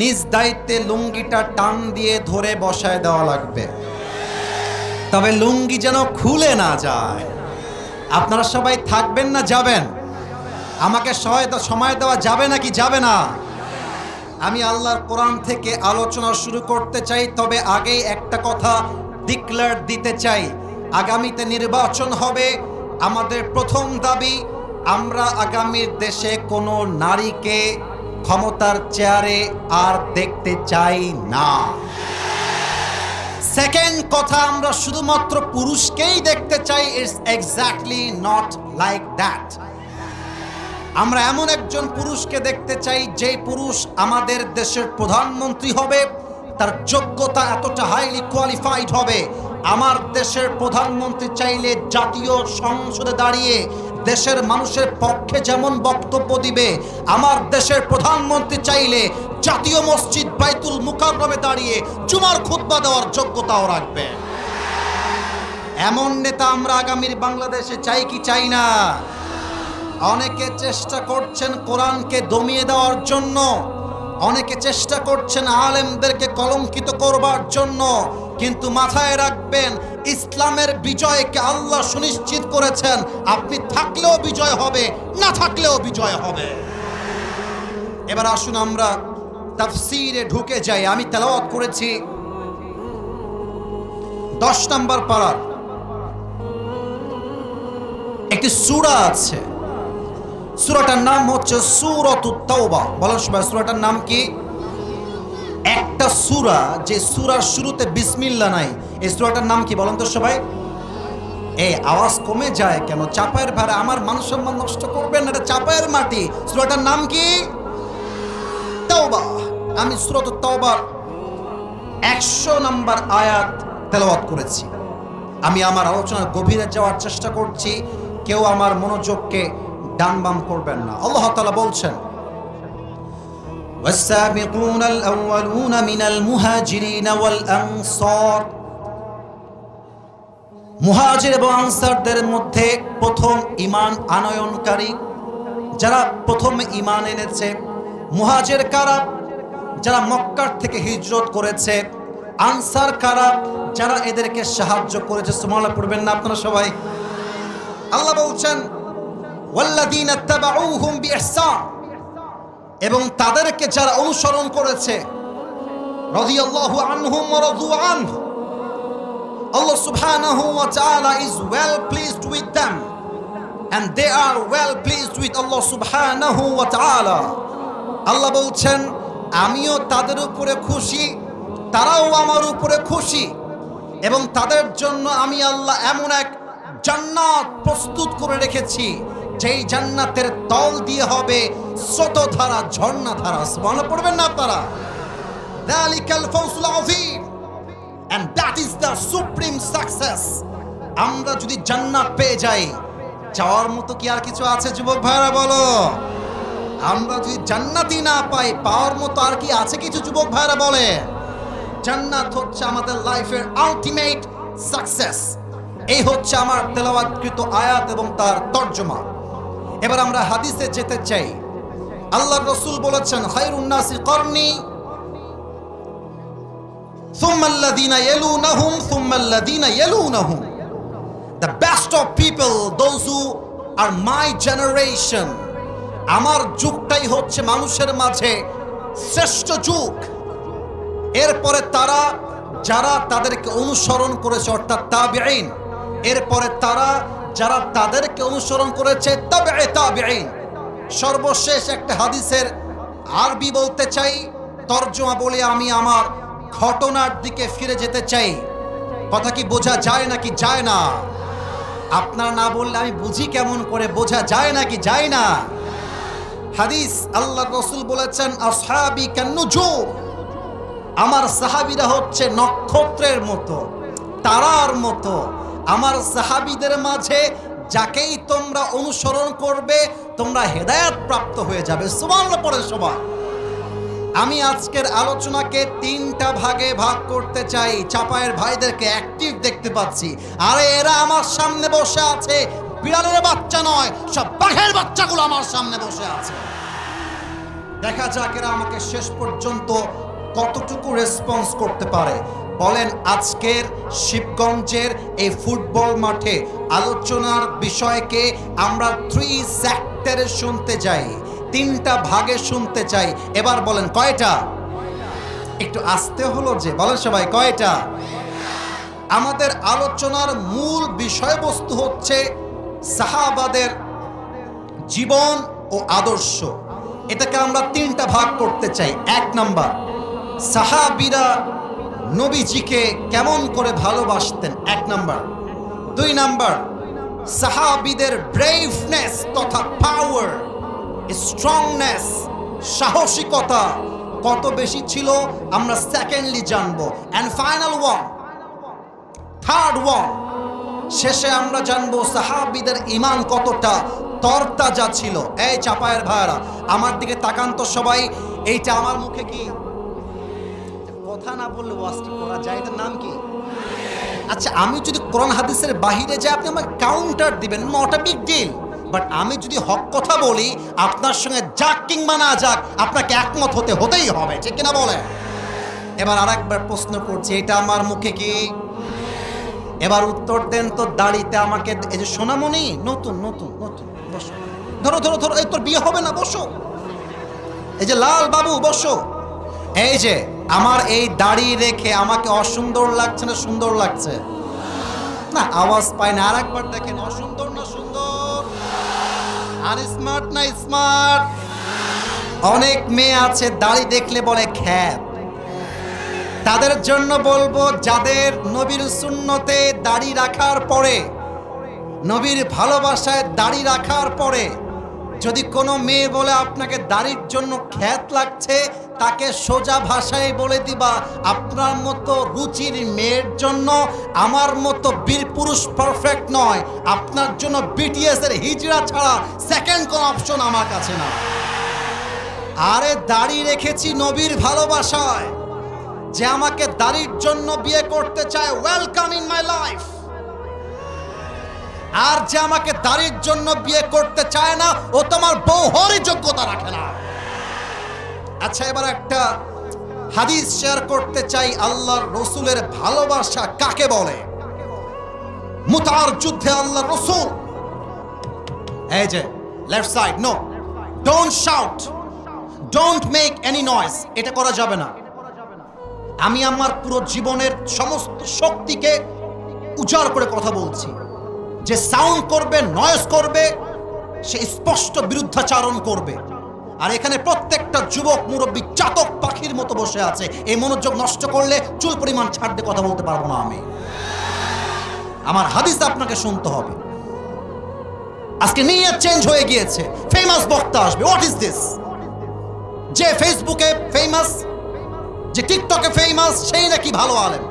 [SPEAKER 1] নিজ দায়িত্বে লুঙ্গিটা টান দিয়ে ধরে বসায় দেওয়া লাগবে, তবে লুঙ্গি যেন খুলে না যায়। আপনারা সবাই থাকবেন না যাবেন? আমাকে সময় দেওয়া যাবে নাকি যাবে না? আমি আল্লাহর কোরআন থেকে আলোচনা শুরু করতে চাই, তবে আগেই একটা কথা ডিক্লেয়ার দিতে চাই। আগামীতে নির্বাচন হবে, আমাদের প্রথম দাবি আমরা আগামীর দেশে কোনো নারীকে ক্ষমতার চেয়ারে আর দেখতে চাই না। সেকেন্ড কথা, আমরা শুধুমাত্র পুরুষকেই দেখতে চাই। It's exactly not like that. আমরা এমন একজন পুরুষকে দেখতে চাই যেই পুরুষ আমাদের দেশের প্রধানমন্ত্রী হবে, তার যোগ্যতা এতটা হাইলি কোয়ালিফাইড হবে। আমার দেশের প্রধানমন্ত্রী চাইলে জাতীয় সংসদে দাঁড়িয়ে দেশের মানুষের পক্ষে যেমন বক্তব্য দিবে, আমার দেশের প্রধানমন্ত্রী চাইলে জাতীয় মসজিদ বাইতুল মুকাররমে দাঁড়িয়ে জুমার খুতবা দেওয়ার যোগ্যতাও রাখবে। এমন নেতা আমরা আগামীর বাংলাদেশে চাই কি চাই না? অনেকে চেষ্টা করছেন কোরআনকে দমিয়ে দেওয়ার জন্য, অনেকে চেষ্টা করছেন আলেমদেরকে কলঙ্কিত করবার জন্য, কিন্তু মাথায় রাখবেন ইসলামের বিজয়কে আল্লাহ সুনিশ্চিত করেছেন। আপনি থাকলেও বিজয় হবে, না থাকলেও বিজয় হবে। এবার আসুন আমরা তাফসীরে ঢুকে যাই। আমি তেলাওয়াত করেছি 10 নম্বর পারার একটি সূরা আছে, সূরাটার নাম হচ্ছে সূরাতুত তাওবা। বলেন সবাই সূরাটার নাম কি? একটা সূরা যে সূরার শুরুতে বিসমিল্লাহ নাই, এই সূরাটার নাম কি বলেন তো সবাই? এই আওয়াজ কমে যায় কেন? চাপায়ের ভাড়া আমার মান সম্মান নষ্ট করবেন না, এটা চাপায়ের মাটি। সূরাটার নাম কি? তাওবা। আমি সূরাতুত তাওবার 100 নম্বর আয়াত তেলাওয়াত করেছি। আমি আমার আলোচনার গভীরে যাওয়ার চেষ্টা করছি, কেউ আমার মনোযোগকে ডান বাম করবেন না। আল্লাহ তাআলা বলছেন, والسابقون الأولون من المهاجرين والأنصار। মুহাজির এবং আনসারদের মধ্যে প্রথম ঈমান আনয়নকারী যারা প্রথম ঈমান এনেছে। মুহাজির কারা? যারা মক্কার থেকে হিজরত করেছে। আনসার কারা? যারা এদেরকে সাহায্য করেছে। সুবহানাল্লাহ পড়বেন না আপনারা সবাই? আল্লাহ বলছেন ওয়াল্লাযীনা তাবাউহুম বিইহসান, এবং তাদেরকে যারা অনুসরণ করেছে। রাদিয়াল্লাহু আনহুম ওয়া রাদু আনহু। Allah subhanahu wa ta'ala is well pleased with them and they are well pleased with Allah subhanahu wa ta'ala. আল্লাহ বলছেন আমিও তাদের উপরে খুশি, তারাও আমার উপরে খুশি, এবং তাদের জন্য আমি আল্লাহ এমন এক জান্নাত প্রস্তুত করে রেখেছি যেই জান্নাতের তল দিয়ে হবে স্রোতধারা, ঝর্ণাধারা। সুবহানাল্লাহ পড়বেন না আপনারা? যালিকাল ফাওজুল আযীম, and that is the supreme success. আমরা যদি জান্নাত পেয়ে যাই, চাওয়ার মতো কি আর কিছু আছে যুবক ভাইরা বলো? আমরা যদি জান্নাতই না পাই, পাওয়ার মতো আর কি আছে কিছু যুবক ভাইরা বলে? জান্নাত হচ্ছে আমাদের লাইফের আলটিমেট সাকসেস। এই হচ্ছে আমার তেলাওয়াতকৃত আয়াত এবং তার তরজমা। এবার আমরা হাদিসে যেতে চাই। আল্লাহর রাসূল বলেছেন খায়রুন নাসি করনি সুম্মা আল্লাযীনা ইয়ালুনাহুম সুম্মা আল্লাযীনা ইয়ালুনাহুম। The best of people, those who are my generation. আমার যুগটাই হচ্ছে মানুষের মাঝে শ্রেষ্ঠ যুগ। এরপরে তারা যারা তাদেরকে অনুসরণ করেছে অর্থাৎ তাবিঈন, এরপরে তারা যারা তাদেরকে অনুসরণ করেছে তাবিঈ তাবিঈন। সর্বশেষ একটা হাদিসের আরবি বলতে চাই, তরজমা বলে আমি আমার ঘটনার দিকে ফিরে যেতে চাই। কথা কি বোঝা যায় নাকি যায় না? আপনারা না বললে আমি বুঝি কেমন করে? বোঝা যায় নাকি যায় না? হাদিস, আল্লাহ রাসূল বলেছেন আসহাবি কান্নুজুম, আমার সাহাবীরা হচ্ছে নক্ষত্রের মতো, তারার মতো। আমার সাহাবীদের মাঝে যাকেই তোমরা অনুসরণ করবে তোমরা হেদায়েত প্রাপ্ত হয়ে যাবে। সুবহানাল্লাহ পড়ে সবাই। আমি আজকের আলোচনাকে 3টা ভাগে ভাগ করতে চাই। চাপায়ের ভাইদেরকে অ্যাক্টিভ দেখতে পাচ্ছি। আরে এরা আমার সামনে বসে আছে, বিড়ালের বাচ্চা নয়, সব বাঘের বাচ্চাগুলো আমার সামনে বসে আছে। দেখা যাক এরা আমাকে শেষ পর্যন্ত কতটুকু রেসপন্স করতে পারে। বলেন, আজকের শিবগঞ্জের এই ফুটবল মাঠে আলোচনার বিষয়কে আমরা 3 সেক্টরে শুনতে যাই, 3টা ভাগে শুনতে চাই। এবার বলেন কয়টা? একটু আস্তে হলো যে, বলেন সবাই কয়টা? আমাদের আলোচনার মূল বিষয়বস্তু হচ্ছে সাহাবাদের জীবন ও আদর্শ। এটাকে আমরা 3টা ভাগ করতে চাই। 1 নাম্বার, সাহাবীরা নবীজিকে কেমন করে ভালোবাসতেন, 1 নাম্বার। 2 নাম্বার, সাহাবীদের ব্রেভনেস তথা পাওয়ার, স্ট্রংনেস, সাহসিকতা কত বেশি ছিল আমরা সেকেন্ডলি জানবো। And final one, third one, শেষে আমরা জানবো সাহাবীদের ঈমান কতটা তরতাজা ছিল। এই চাপায়ের ভাইরা আমার দিকে তাকান তো সবাই। এইটা আমার মুখে কি কথা না বললে ওয়াজটি করা যায়? এটার নাম কি? আচ্ছা, আমি যদি কোরআন হাদিসের বাহিরে যাই আপনি আমাকে কাউন্টার দিবেন, not a big deal. But আমি যদি হক কথা বলি, আপনার সঙ্গে যাক কিংবা না যাক আপনাকে একমত হতেই হবে, ঠিক কিনা বলে? এবার আরেকবার প্রশ্ন করছি, এটা আমার মুখে কি? এবার উত্তর দেন তো। দাড়িতে আমাকে এই যে সোনামণি, নতুন নতুন নতুন, বসো, ধরো ধরো ধরো, এই তোর বিয়ে হবে না, বসো। এই যে লাল বাবু, বসো। এই যে আমার এই দাড়ি রেখে আমাকে অসুন্দর লাগছে না সুন্দর লাগছে? না, আওয়াজ পাই না। আর একবার দেখেন, অসুন্দর না সুন্দর? আর স্মার্ট না স্মার্ট? অনেক মেয়ে আছে দাড়ি দেখলে বলে খ্যাত। তাদের জন্য বলবো, যাদের নবীর সুন্নতে দাড়ি রাখার পরে, নবীর ভালোবাসায় দাড়ি রাখার পরে যদি কোনো মেয়ে বলে আপনাকে দাড়ির জন্য খ্যাত লাগছে, তাকে সোজা ভাষায় বলে দিবা, আপনার মতো রুচির মেয়ের জন্য আমার মতো বীর পুরুষ পারফেক্ট নয়। আপনার জন্য বিটিএস এর হিজড়া ছাড়া সেকেন্ড কোন অপশন আমার কাছে না। আরে দাড়ি রেখেছি নবীর ভালোবাসায়, যে আমাকে দাড়ির জন্য বিয়ে করতে চায়, ওয়েলকাম ইন মাই লাইফ। আর যে আমাকে দাড়ির জন্য বিয়ে করতে চায় না, ও তোমার বউ হওয়ারই যোগ্যতা রাখে না। আচ্ছা, এবার একটা হাদিস শেয়ার করতে চাই। আল্লাহর রসুলের ভালোবাসা কাকে বলে? মুতার যুদ্ধে আল্লাহর রসুল, এই যে left side, no, don't shout, don't make any noise, এটা করা যাবে না। আমি আমার পুরো জীবনের সমস্ত শক্তিকে উজাড় করে কথা বলছি। যে সাউন্ড করবে, নয়েজ করবে, সে স্পষ্ট বিরুদ্ধাচারণ করবে। আর এখানে প্রত্যেকটা যুবক মুরব্বী চাতক পাখির মতো বসে আছে। এই মনোযোগ নষ্ট করলে চুল পরিমাণ ছাড় দিয়ে কথা বলতে পারবো না আমি। আমার হাদিস আপনাকে শুনতে হবে। আজকে নিয়ত চেঞ্জ হয়ে গিয়েছে, ফেমাস বক্তা আসবে। What is this? যে ফেসবুকে ফেমাস, যে টিকটকে ফেমাস, সেই নাকি ভালো আলেম।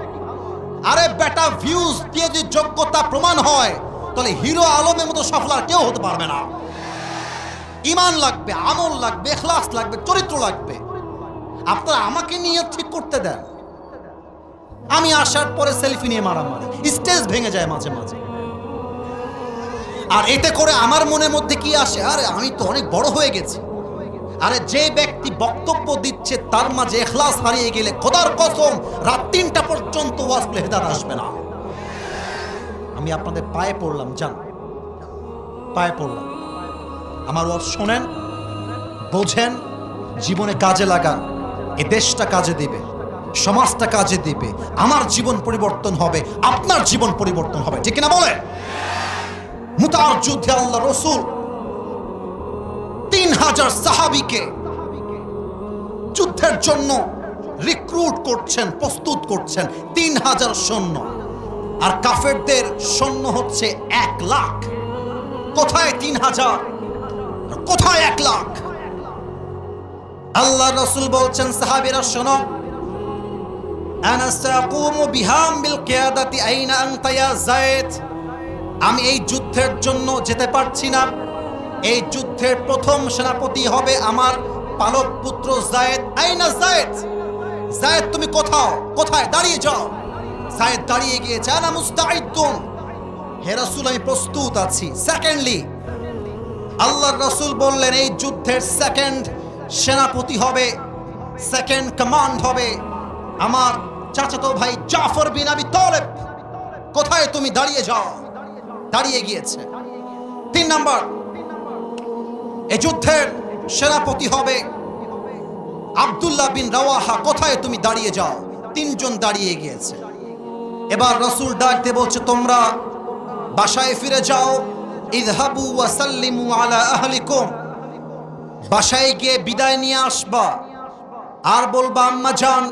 [SPEAKER 1] আরে বেটা, ভিউজ দিয়ে যদি যোগ্যতা প্রমাণ হয়, তাহলে হিরো আলমের মতো সফল আর কেউ হতে পারবে না। ঈমান লাগবে, আমল লাগবে, ইখলাস লাগবে, চরিত্র লাগবে। আপনারা আমাকে নিয়ে ঠিক করতে দেন। আমি আসার পরে সেলফি নিয়ে মারামারি, স্টেজ ভেঙে যায় মাঝে মাঝে। আর এতে করে আমার মনের মধ্যে কি আসে? আরে আমি তো অনেক বড় হয়ে গেছি। আরে যে ব্যক্তি বক্তব্য দিচ্ছে তার মাঝে ইখলাস হারিয়ে গেলে খোদার কসম রাত 3টা পর্যন্ত ওয়াজ করলে হেদায়েত আসবে না। আমি আপনাদের পায়ে পড়লাম, জান, পায়ে পড়লাম। আমার ওয়াজ শোনেন, বোঝেন, জীবনে কাজে লাগান, এ দেশটা কাজে দিবে। সমাজটা কাজে দিবে, আমার জীবন পরিবর্তন হবে, আপনার জীবন পরিবর্তন হবে, ঠিক কিনা বলে? মুতার যুদ্ধে আল্লাহ রসুল 3000 সাহাবীকে যুদ্ধের জন্য রিক্রুট করছেন, প্রস্তুত করছেন। 3000 সৈন্য, আর কাফেরদের সৈন্য হচ্ছে 1 লাখ। কোথায় 3000, কোথায় 1 লাখ? আল্লাহ রসুল বলছেন, সাহাবীরা শোনো, আনা সাকুমু বিহাম বিল কিয়াদাতি আইনা আনতা ইয়া যায়েদ। আমি এই যুদ্ধের জন্য যেতে পারছি না। এই যুদ্ধের প্রথম সেনাপতি হবে আমার পালক পুত্র যায়েদ। আইনা যায়েদ, যায়েদ তুমি কোথায়? দাঁড়িয়ে যাও। যায়েদ দাঁড়িয়ে গিয়েছে। আনা মুস্তাঈদুন, হে রাসূল আমি প্রস্তুত আছি। সেকেন্ডলি আল্লাহর রাসূল বললেন, এই যুদ্ধের সেকেন্ড সেনাপতি হবে, সেকেন্ড কমান্ড হবে আমার চাচাতো ভাই জাফর বিন আবি তালেব। কোথায়? তুমি দাঁড়িয়ে যাও। দাঁড়িয়ে গিয়েছে। 3 নাম্বার, এই যুদ্ধের সেনাপতি হবে আব্দুল্লাহ বিন রাওয়াহা। কোথায়? তুমি দাঁড়িয়ে যাও। 3 জন দাঁড়িয়ে গিয়েছে। এবার রাসূল ডাক দিয়ে বলছে, তোমরা বাসায় ফিরে যাও। ইযহাবু ওয়া সাল্লিমু আলা আহলিকুম, বাসায় গিয়ে বিদায় নিয়ে আসবা, আর বলবা, আম্মা জান,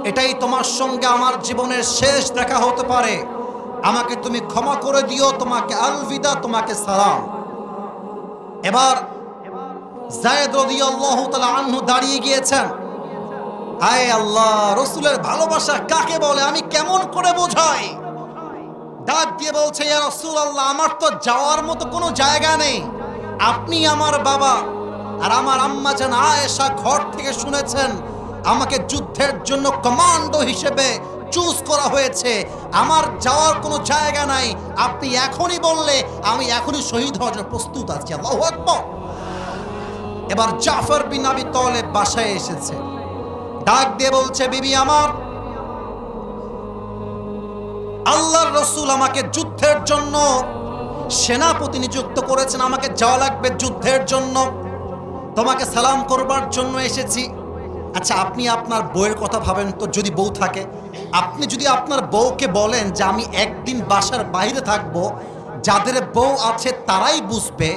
[SPEAKER 1] এটাই তোমার সঙ্গে আমার জীবনের শেষ দেখা হতে পারে, আমাকে তুমি ক্ষমা করে দিও, তোমাকে আলবিদা, তোমাকে সালাম। এবার যায়েদ রাদিয়াল্লাহু তাআলা আনহু দাঁড়িয়ে গিয়েছেন। আয় আল্লাহ, রাসূলের ভালোবাসা কাকে বলে আমি কেমন করে বোঝাই? ডাক দিয়ে বলছে, ইয়া রাসূলুল্লাহ, আমার তো যাওয়ার মতো কোনো জায়গা নেই। আপনি আমার বাবা, আর আমার আম্মা জান আয়েশা ঘর থেকে শুনেছেন আমাকে যুদ্ধের জন্য কমান্ডো হিসেবে চুজ করা হয়েছে। আমার যাওয়ার কোনো জায়গা নাই। আপনি এখনই বললে আমি এখনই শহীদ হওয়ার জন্য প্রস্তুত আছি। আল্লাহু আকবার। এবার জাফর বিন আবি তালেব বাসায় এসেছে। ডাক দিয়ে বলছে, বিবি আমার, আল্লাহর রাসূল আমাকে যুদ্ধের জন্য সেনাপতি নিযুক্ত করেছেন, আমাকে যাওয়া লাগবে যুদ্ধের জন্য, তোমাকে সালাম করবার জন্য এসেছি। আচ্ছা, আপনি আপনার বউয়ের কথা ভাবেন তো। যদি বউ থাকে, আপনি যদি আপনার বউকে বলেন যে আমি একদিন বাসার বাইরে থাকব, যাদের বউ আছে তারাই বুঝবে।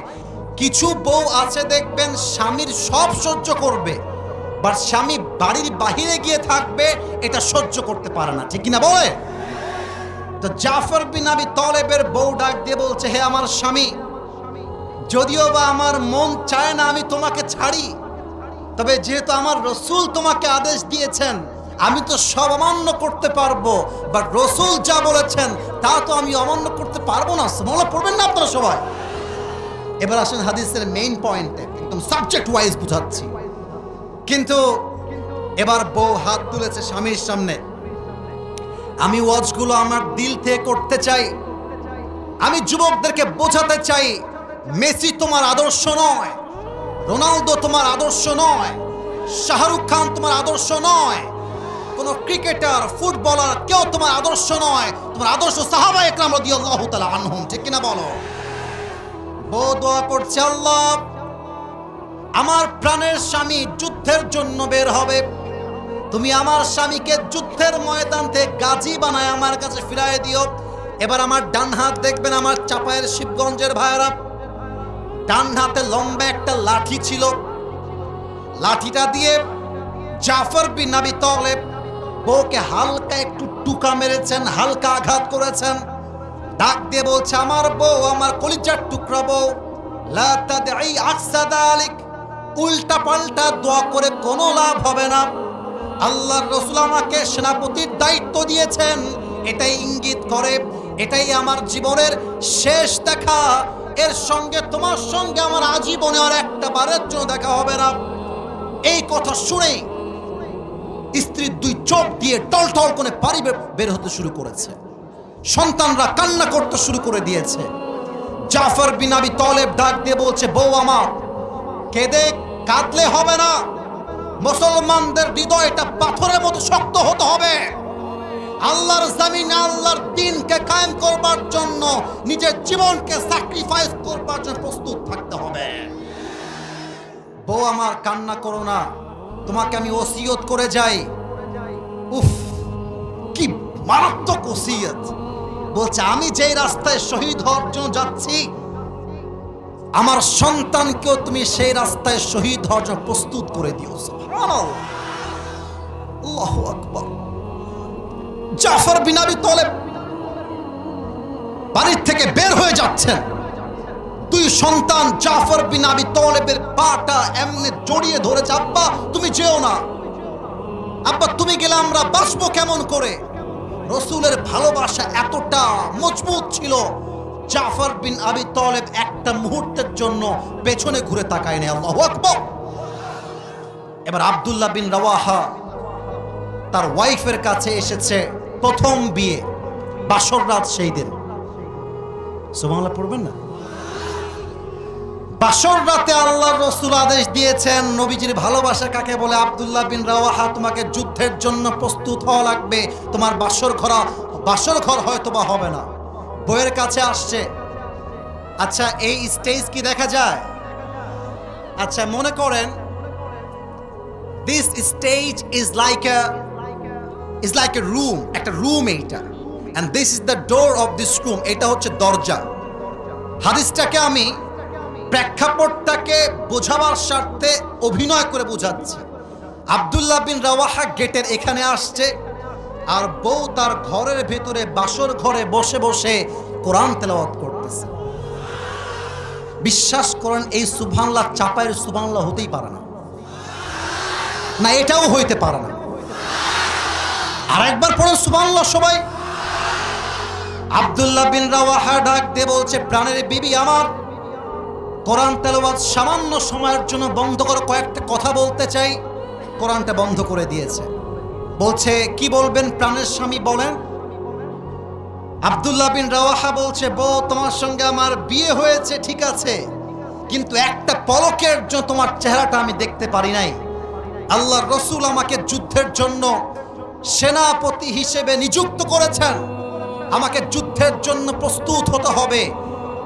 [SPEAKER 1] কিছু বউ আছে দেখবেন স্বামীর সব সহ্য করবে, বাট স্বামী বাড়ির বাহিরে গিয়ে থাকবে, এটা সহ্য করতে পারে না, ঠিক কিনা বলে? তো জাফর বিন আবি তালেবের বউ ডাক দিয়ে বলছে, হে আমার স্বামী, যদিও বা আমার মন চায় না আমি তোমাকে ছাড়ি, তবে যেহেতু আমার রসুল তোমাকে আদেশ দিয়েছেন, আমি তো সব অমান্য করতে পারবো, বাট রসুল যা বলেছেন তা তো আমি অমান্য করতে পারবো না। সুবহানাল্লাহ পড়বেন না আপনারা সবাই? এবার আসেন হাদিসের মেইন পয়েন্টে, একদম সাবজেক্ট ওয়াইজ বুঝাচ্ছি। কিন্তু এবার বউ হাত তুলেছে স্বামীর সামনে। আমি ওয়াজগুলো আমার দিল থেকে করতে চাই। আমি যুবকদেরকে বোঝাতে চাই, মেসি তোমার আদর্শ নয়, রোনালদো তোমার আদর্শ নয়, শাহরুখ খান তোমার আদর্শ নয়, কোন ক্রিকেটার, ফুটবলার কেউ তোমার আদর্শ নয়। তোমার আদর্শ সাহাবায়ে কেরাম রাদিয়াল্লাহু তাআলা আনহুম, ঠিক কিনা বলো? বউ দোয়া করছে, আল্লাহ, আমার প্রাণের স্বামী যুদ্ধের জন্য বের হবে, তুমি আমার স্বামীকে যুদ্ধের ময়দান থেকে গাজী বানায় আমার কাছে ফিরায় দিও। এবার আমার ডান হাত দেখবেন, আমার চাপায়ের শিবগঞ্জের ভাইয়েরা, ডান হাতে লম্বা একটা লাঠি ছিল। লাঠিটা দিয়ে জাফর বিন আবি তালেব বউকে হালকা একটু টুকা মেরেছেন, হালকা আঘাত করেছেন। ডাক দিয়ে বলছে, আমার বউ, আমার কলিজার টুকরা বউ, লা তাদঈ আকসা যালিক, উল্টা পাল্টা দোয়া করে কোনো লাভ হবে না। আল্লাহর রাসূল আমাকে সেনাপতির দায়িত্ব দিয়েছেন, এটাই ইঙ্গিত করে এটাই আমার জীবনের শেষ দেখা। এর সঙ্গে তোমার সঙ্গে আমার আজীবনে আর একটা বারের জন্য দেখা হবে না। এই কথা শুনেই স্ত্রীর 2 চোখ দিয়ে টলটল করে পানি বের হতে শুরু করেছে। সন্তানরা কান্না করতে শুরু করে দিয়েছে। জাফর বিন আবি তালেব ডাক দিয়ে বলছে, বউ আমার, কেঁদে কাঁদলে হবে না, মুসলমানদের হৃদয়টা পাথরের মতো শক্ত হতে হবে। আল্লাহর জমিনে আল্লাহর দ্বীনকে কায়েম করবার জন্য নিজের জীবনকে স্যাক্রিফাইস করবার জন্য প্রস্তুত থাকতে হবে। বউ আমার, কান্না করো না, তোমাকে আমি ওসিয়ত করে যাই, উফ, কি মারাত্মক ওসিয়ত। বলছে আমি যেই রাস্তায় শহীদ হওয়ার জন্য যাচ্ছি, আমার সন্তানকেও তুমি সেই রাস্তায় শহীদ হওয়ার জন্য প্রস্তুত করে দিও। সুবহানাল্লাহ, আল্লাহু আকবার। জাফর বিন আবি তালেব বাড়ির থেকে বের হয়ে যাচ্ছেন। দুই সন্তান জাফর বিন আবি তালেবের পাটা এমনি জড়িয়ে ধরেছে, আব্বা তুমি যেও না, আব্বা তুমি গেলে আমরা বাঁচবো কেমন করে। রসুলের ভালোবাসা এতটা মজবুত ছিল, জাফর বিন আবি তালেব একটা মুহূর্তের জন্য পেছনে ঘুরে তাকায় না। আল্লাহু আকবার। এবার আব্দুল্লাহ বিন রাওয়াহা তার ওয়াইফের কাছে এসেছে, প্রথম বিয়ে, বাসর রাত সেই দিন। সুবহানাল্লাহ পড়বেন না? বাসর রাতে আল্লাহর রাসূল আদেশ দিয়েছেন, নবীজির ভালোবাসা কাকে বলে, আব্দুল্লাহ বিন রাওয়াহা তোমাকে যুদ্ধের জন্য প্রস্তুত হওয়া লাগবে, তোমার বাসর ঘর হয়তো বা হবে না। বইয়ের কাছে আসছে। আচ্ছা এই স্টেজ কি দেখা যায়? আচ্ছা মনে করেন this stage is like a room, একটা রুম এইটা, and this is the door of this room, এটা হচ্ছে দরজা। হাদিসটাকে আমি প্রেক্ষাপটটাকে বোঝাবার স্বার্থে অভিনয় করে বোঝাচ্ছি। আব্দুল্লাহ বিন রাওয়াহা গেটের এখানে আসছে, আর বউ তার ঘরের ভেতরে বাসর ঘরে বসে বসে কোরআন তেলাওয়াত করতেছে। বিশ্বাস করেন এই সুবহানাল্লাহ চাপায়ের সুবহানাল্লাহ হতেই পারে না, না এটাও হইতে পারে না। আর একবার পড়ুন সুবহানাল্লাহ সবাই। আব্দুল্লাহ বিন রাওয়াহা ডাক দিয়ে বলছে, প্রাণের বিবি আমার, কোরআন তেলাওয়াত সামান্য সময়ের জন্য বন্ধ করো, কয়েকটা কথা বলতে চাই। কোরআনটা বন্ধ করে দিয়েছে। বলছে কি বলবেন প্রাণের স্বামী, বলেন। আব্দুল্লাহ বিন রাওয়াহা বলছে, বউ তোমার সঙ্গে আমার বিয়ে হয়েছে ঠিক আছে, কিন্তু একটা পলকের জন্য তোমার চেহারাটা আমি দেখতে পারি নাই। আল্লাহর রাসূল আমাকে যুদ্ধের জন্য সেনাপতি হিসেবে নিযুক্ত করেছেন, আমাকে যুদ্ধের জন্য প্রস্তুত হতে হবে,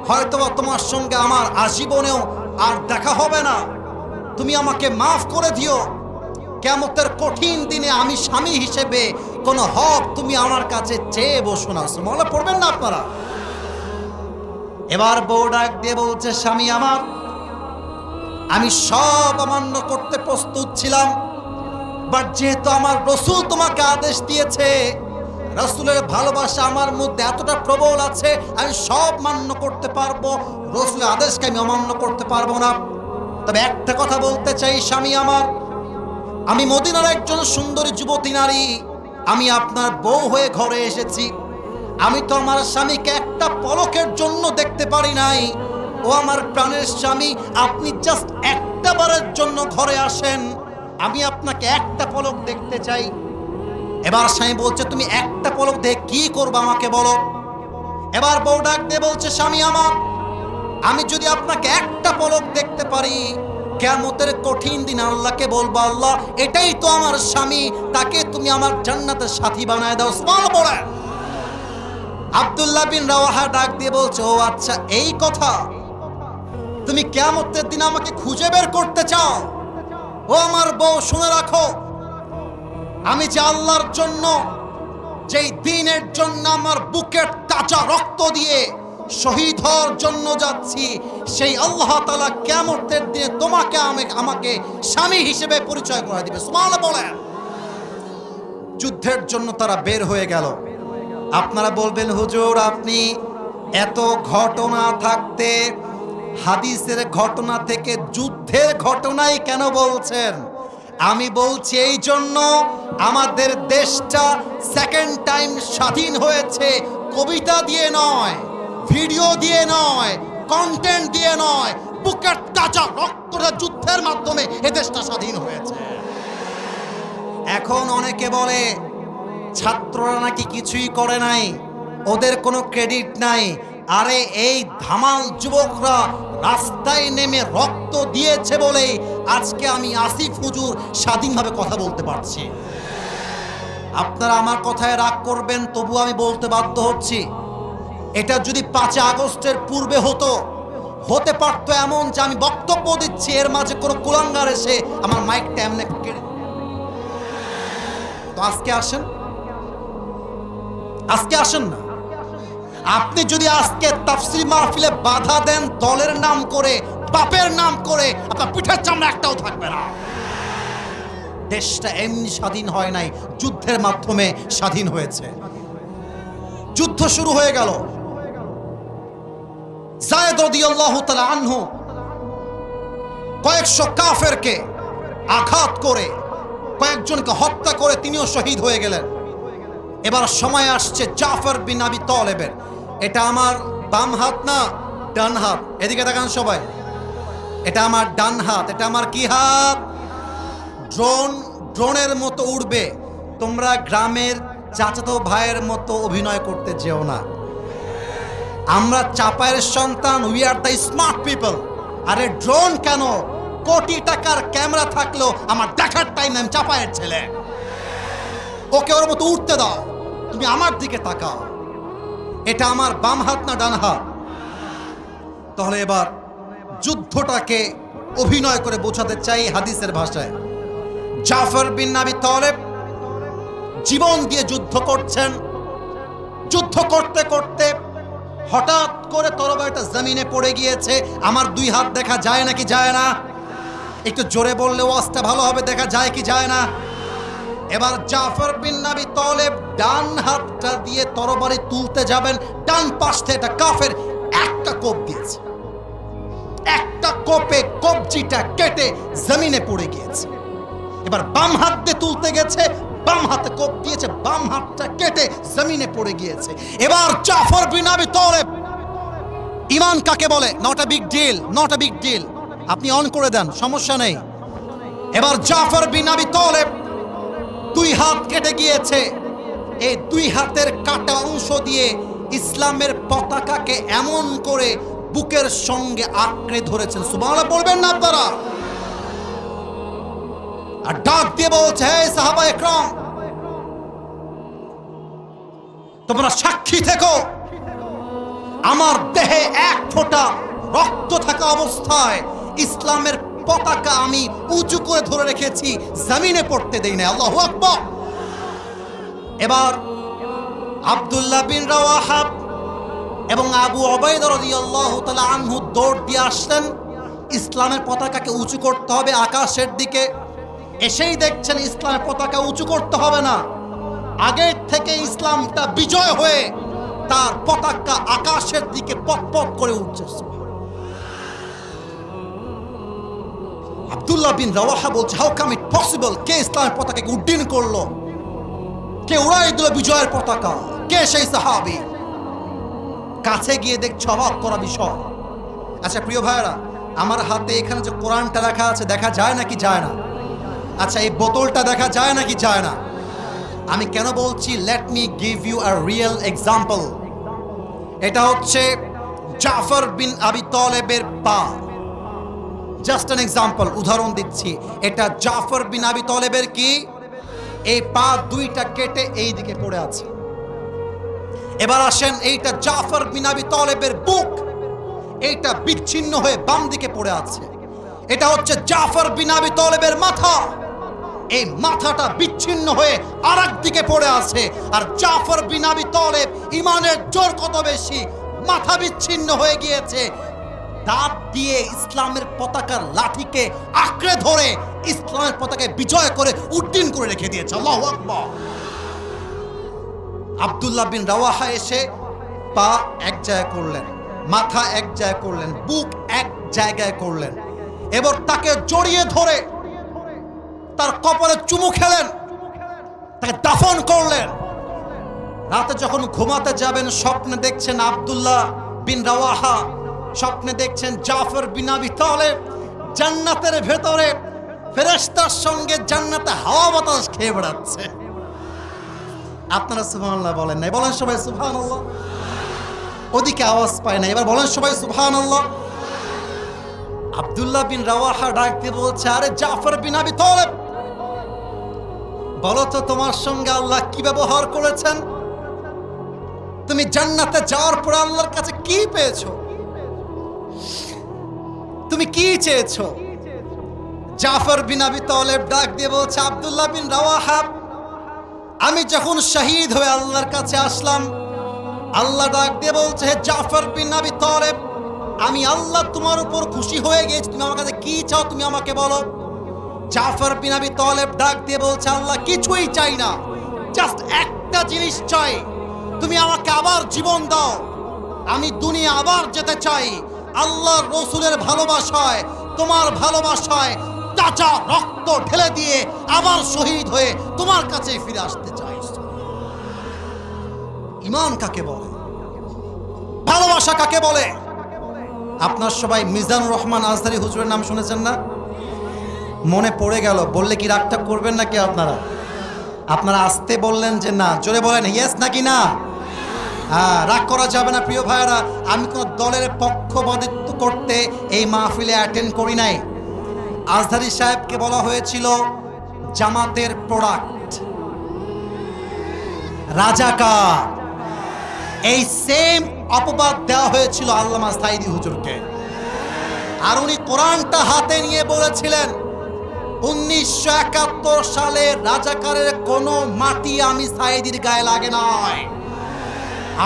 [SPEAKER 1] হয়তোবা তোমার সঙ্গে আমার আজীবনেও আর দেখা হবে না, তুমি আমাকে মাফ করে দিও। কিয়ামতের কঠিন দিনে আমি স্বামী হিসেবে কোনো হক তুমি আমার কাছে চেয়ে বসো না। সুবহানাল্লাহ পড়বেন না আপনারা? এবার বউ ডাক দিয়ে বলছে, স্বামী আমার, আমি সব অমান্য করতে প্রস্তুত ছিলাম, বাট যেহেতু আমার রাসূল তোমাকে আদেশ দিয়েছে, রাসূলের ভালোবাসা আমার মধ্যে এতটা প্রবল আছে, আমি সব মান্য করতে পারবো, রাসূলের আদেশকে আমি অমান্য করতে পারবো না। তবে একটা কথা বলতে চাই স্বামী আমার, আমি মদিনার একজন সুন্দরী যুবতী নারী, আমি আপনার বউ হয়ে ঘরে এসেছি, আমি তো আমার স্বামীকে একটা পলকের জন্য দেখতে পারি নাই। ও আমার প্রাণের স্বামী, আপনি জাস্ট একটা বারের জন্য ঘরে আসেন, আমি আপনাকে একটা পলক দেখতে চাই। এবার স্বামী বলছে, তুমি একটা পলক দেখে কি করবে আমাকে বলো। এবার বউ ডাক দিয়ে বলছে, স্বামী আমার, আমি যদি আপনাকে একটা পলক দেখতে পারি, কিয়ামতের কঠিন দিন আল্লাহকে বলবো, আল্লাহ এটাই তো আমার স্বামী, তাকে তুমি আমার জান্নাতের সাথী বানায় দাও। সুবহানাল্লাহ বলেন। আব্দুল্লাহ বিন রাওয়াহা ডাক দিয়ে বলছে, ও আচ্ছা এই কথা, তুমি কিয়ামতের দিন আমাকে খুঁজে বের করতে চাও? ও আমার বউ শুনে রাখো, আমি যে আল্লাহর জন্য, যেই দ্বীনের জন্য আমার বুকের তাজা রক্ত দিয়ে শহীদ হওয়ার জন্য যাচ্ছি, সেই আল্লাহ তাআলা কিয়ামতের দিনে তোমাকে আমাকে স্বামী হিসেবে পরিচয় করে দিবে। সুবহানাল্লাহ বলেন। যুদ্ধের জন্য তারা বের হয়ে গেল। আপনারা বলবেন, হুজুর আপনি এত ঘটনা থাকতে হাদিসের ঘটনা থেকে যুদ্ধের ঘটনাই কেন বলছেন? আমি বলছি এই জন্য, আমাদের দেশটা সেকেন্ড টাইম স্বাধীন হয়েছে কবিতা দিয়ে নয়, ভিডিও দিয়ে নয়, কন্টেন্ট দিয়ে নয়, বুকের তাজা রক্তটা যুদ্ধের মাধ্যমে এ দেশটা স্বাধীন হয়েছে। এখন অনেকে বলে ছাত্ররা নাকি কিছুই করে নাই, ওদের কোনো ক্রেডিট নাই। আরে এই ধামাল যুবকরা রাস্তায় নেমে রক্ত দিয়েছে বলেই আজকে আমি আসিফ হুজুর স্বাধীনভাবে কথা বলতে পারছি। আপনারা আমার কথায় রাগ করবেন, তবু আমি বলতে বাধ্য হচ্ছি। এটা যদি 5 আগস্টের পূর্বে হতে পারতো এমন যে আমি বক্তব্য দিচ্ছি, এর মাঝে কোনো কুলাঙ্গার এসে আমার মাইকটা এমনি কেড়ে, তো আজকে আসেন, আজকে আসেন না। আপনি যদি আজকে তাফসীর মাহফিলে বাধা দেন দলের নাম করে, বাপের নাম করে, আপনার পিঠের চামড়া একটাও থাকবে না। দেশটা এমনি স্বাধীন হয় নাই, যুদ্ধের মাধ্যমে স্বাধীন হয়েছে। যুদ্ধ শুরু হয়ে গেল। যায়েদ রাদিয়াল্লাহু তাআলা আনহু কয়েকশো কাফেরকে আঘাত করে, কয়েকজনকে হত্যা করে তিনিও শহীদ হয়ে গেলেন। এবার সময় আসছে জাফর বিন আবি তালেবের। এটা আমার বাম হাত না ডান হাত, এদিকে দেখান সবাই। এটা আমার ডান হাত। এটা আমার কি হাত? ড্রোনের মতো উড়বে। তোমরা গ্রামের চাচাতো ভাইয়ের মতো অভিনয় করতে যেও না। আমরা চাপায়ের সন্তান, we are the smart people. আরে ড্রোন কেন? কোটি টাকার ক্যামেরা থাকলেও আমার দেখার টাইম নেই, চাপায়ের ছেলে। ওকে ওর মতো উঠতে দাও, তুমি আমার দিকে তাকাও। এটা আমার বাম হাত না ডান হাত? তাহলে এবার যুদ্ধটাকে অভিনয় করে বোঝাতে চাই হাদিসের ভাষায়। জাফর বিন আবি তালেব জীবন দিয়ে যুদ্ধ করছেন। যুদ্ধ করতে করতে হঠাৎ করে তরবারিটা জমিনে পড়ে গিয়েছে। আমার দুই হাত দেখা যায় নাকি যায় না? একটু জোরে বললে ওয়াজটা ভালো হবে। দেখা যায় কি যায় না? এবার জাফর বিন আবি তালেব ডান হাতটা দিয়ে তরবারি তুলতে যাবেন, ডান পাশ থেকে একটা কাফের একটা কোপ দিয়েছে। একটা কোপে কবজিটা কেটে জমিনে পড়ে গিয়েছে। এবার বাম হাত দিয়ে তুলতে গেছে, বাম হাতে কোপ দিয়েছে, বাম হাতটা কেটে জমিনে পড়ে গিয়েছে। এবার জাফর বিন আবি তালেব, ঈমান কাকে বলে? Not a big deal, not a big deal. আপনি অন করে দেন, সমস্যা নেই। এবার জাফর বিন আবি তালেব দুই হাত কেটে গিয়েছে। এই দুই হাতের কাটা অংশ দিয়ে ইসলামের পতাকাকে এমন করে বুকের সঙ্গে আঁকড়ে ধরেছেন। সুবহানাল্লাহ বলবেন না আপনারা? আর ডাক দিয়ে বলছে, হে সাহাবা একরাম, তোমরা সাক্ষী থেকো, আমার দেহে এক ফোঁটা রক্ত থাকা অবস্থায় ইসলামের পতাকা আমি উঁচু করে ধরে রেখেছি, জমিনে পড়তে দেই না। আল্লাহু আকবার। এবার আব্দুল্লাহ বিন রাওয়াহা এবং আবু উবাইদা রাদিয়াল্লাহু তাআলা আনহু দৌড় দিয়ে আসলেন। ইসলামের পতাকাকে উঁচু করতে হবে আকাশের দিকে। এসেই দেখছেন ইসলামের পতাকা উঁচু করতে হবে না, আগের থেকে ইসলামটা বিজয় হয়ে তার পতাকা আকাশের দিকে পথ করে উঠছে। আব্দুল্লাহ বিন রাওয়াহা বলছে, হাউ কাম ইট পসিবল? কে ইসলামের পতাকাকে উড্ডীন করলো? কে উড়াই দিল বিজয়ের পতাকা? কে সেই সাহাবী? কাছে গিয়ে দেখছে অবাক করা বিষয়। আচ্ছা প্রিয় ভাইরা, আমার হাতে এখানে যে কোরআনটা রাখা আছে, দেখা যায় নাকি যায় না? আচ্ছা এই বোতলটা দেখা যায় নাকি যায় না? আমি কেন বলছি? Let me give you a real example. এটা হচ্ছে জাফর বিন আবি তালেবের পা। জাস্ট অ্যান এক্সাম্পল, উদাহরণ দিচ্ছি। এটা জাফর বিন আবি তালেবের কি? এই পা দুইটা কেটে এই দিকে পড়ে আছে। এবার আসেন, এইটা জাফর বিন আবি তালেবের বুক, এইটা বিচ্ছিন্ন হয়ে বাম দিকে পড়ে আছে। এটা হচ্ছে জাফর বিন আবি তালেবের মাথা, এই মাথাটা বিচ্ছিন্ন হয়ে আরেক দিকে পড়ে আছে। আর জাফর বিন আবি তালেব ঈমানের জোর কত বেশি, মাথা বিচ্ছিন্ন হয়ে গিয়েছে, দাঁত দিয়ে ইসলামের পতাকার লাঠিকে আঁকড়ে ধরে ইসলামের পতাকায় বিজয় করে উড্ডীন করে রেখে দিয়েছে। আল্লাহু আকবার। আব্দুল্লাহ বিন রাওয়াহা এসে পা এক জায়গায় করলেন, মাথা এক জায়গায় করলেন, বুক এক জায়গায় করলেন। এবার তাকে জড়িয়ে ধরে তার কপালে চুমু খেলেন, তাকে দাফন করলেন। রাতে যখন ঘুমাতে যাবেন, স্বপ্নে দেখছেন আব্দুল্লাহ বিন রাওয়াহা, স্বপ্নে দেখছেন জাফর বিন আবি তালেব জান্নাতের ভেতরে ফেরেশতার সঙ্গে জান্নাতে হাওয়া বাতাস খেয়ে বেড়াচ্ছে। আপনারা সুবহানাল্লাহ বলেন নাই? বলেন সবাই সুবহানাল্লাহ। ওদিকে আওয়াজ পায় না, এবার বলেন সবাই সুবহানাল্লাহ। আব্দুল্লাহ বিন রাওয়াহা ডাক দিয়ে বলছে, আরে জাফর বিন আবি তালেব, বলো তো তোমার সঙ্গে আল্লাহ কি ব্যবহার করেছেন? তুমি জান্নাতে যাওয়ার পর আল্লাহর কাছে কি পেয়েছো? তুমি কি চেয়েছো? জাফর বিন আবি তালেব ডাক দিয়ে বলছে, আব্দুল্লাহ বিন রাওয়াহা, আমি যখন শহীদ হয়ে আল্লাহর কাছে আসলাম, আল্লাহ ডাক দিয়ে বলছে, হে জাফর বিন আবি তালেব, আমি আল্লাহ তোমার উপর খুশি হয়ে গেছি, তুমি আমার কাছে কি চাও তুমি আমাকে বলো। জাফর বিন আবি তালেব ডাক দিয়ে বলছে, আল্লাহ কিছুই চাই না, জাস্ট একটা জিনিস চাই, তুমি আমাকে আবার জীবন দাও, আমি দুনিয়া আবার যেতে চাই, আল্লাহর রসুলের ভালোবাসায়, তোমার ভালোবাসায় তাজা রক্ত ঢেলে দিয়ে আবার শহীদ হয়ে তোমার কাছে ফিরে আসতে চাই। ঈমান কাকে বলে? ভালোবাসা কাকে বলে? আপনার সবাই মিজানুর রহমান আজহারী হুজুরের নাম শুনেছেন না? মনে পড়ে গেল, বললে কি রাগটা করবেন নাকি আপনারা? আপনারা আসতে বললেন যে না, জোরে বলেন ইয়েস নাকি না? হ্যাঁ, রাগ করা যাবে না প্রিয় ভাইয়েরা। আমি কোনো দলের পক্ষপাতিত্ব করতে এই মাহফিলে অ্যাটেন্ড করি নাই। আজহারী সাহেবকে বলা হয়েছিল জামাতের প্রোডাক্ট, রাজাকার। এই সেম অপবাদ দেওয়া হয়েছিল আল্লামা সাঈদী হুজুরকে। আর উনি কোরআনটা হাতে নিয়ে বলেছিলেন, 1971 সালে রাজাকারের কোনো মাটি আমি সাঈদীর গায়ে লাগে নাই।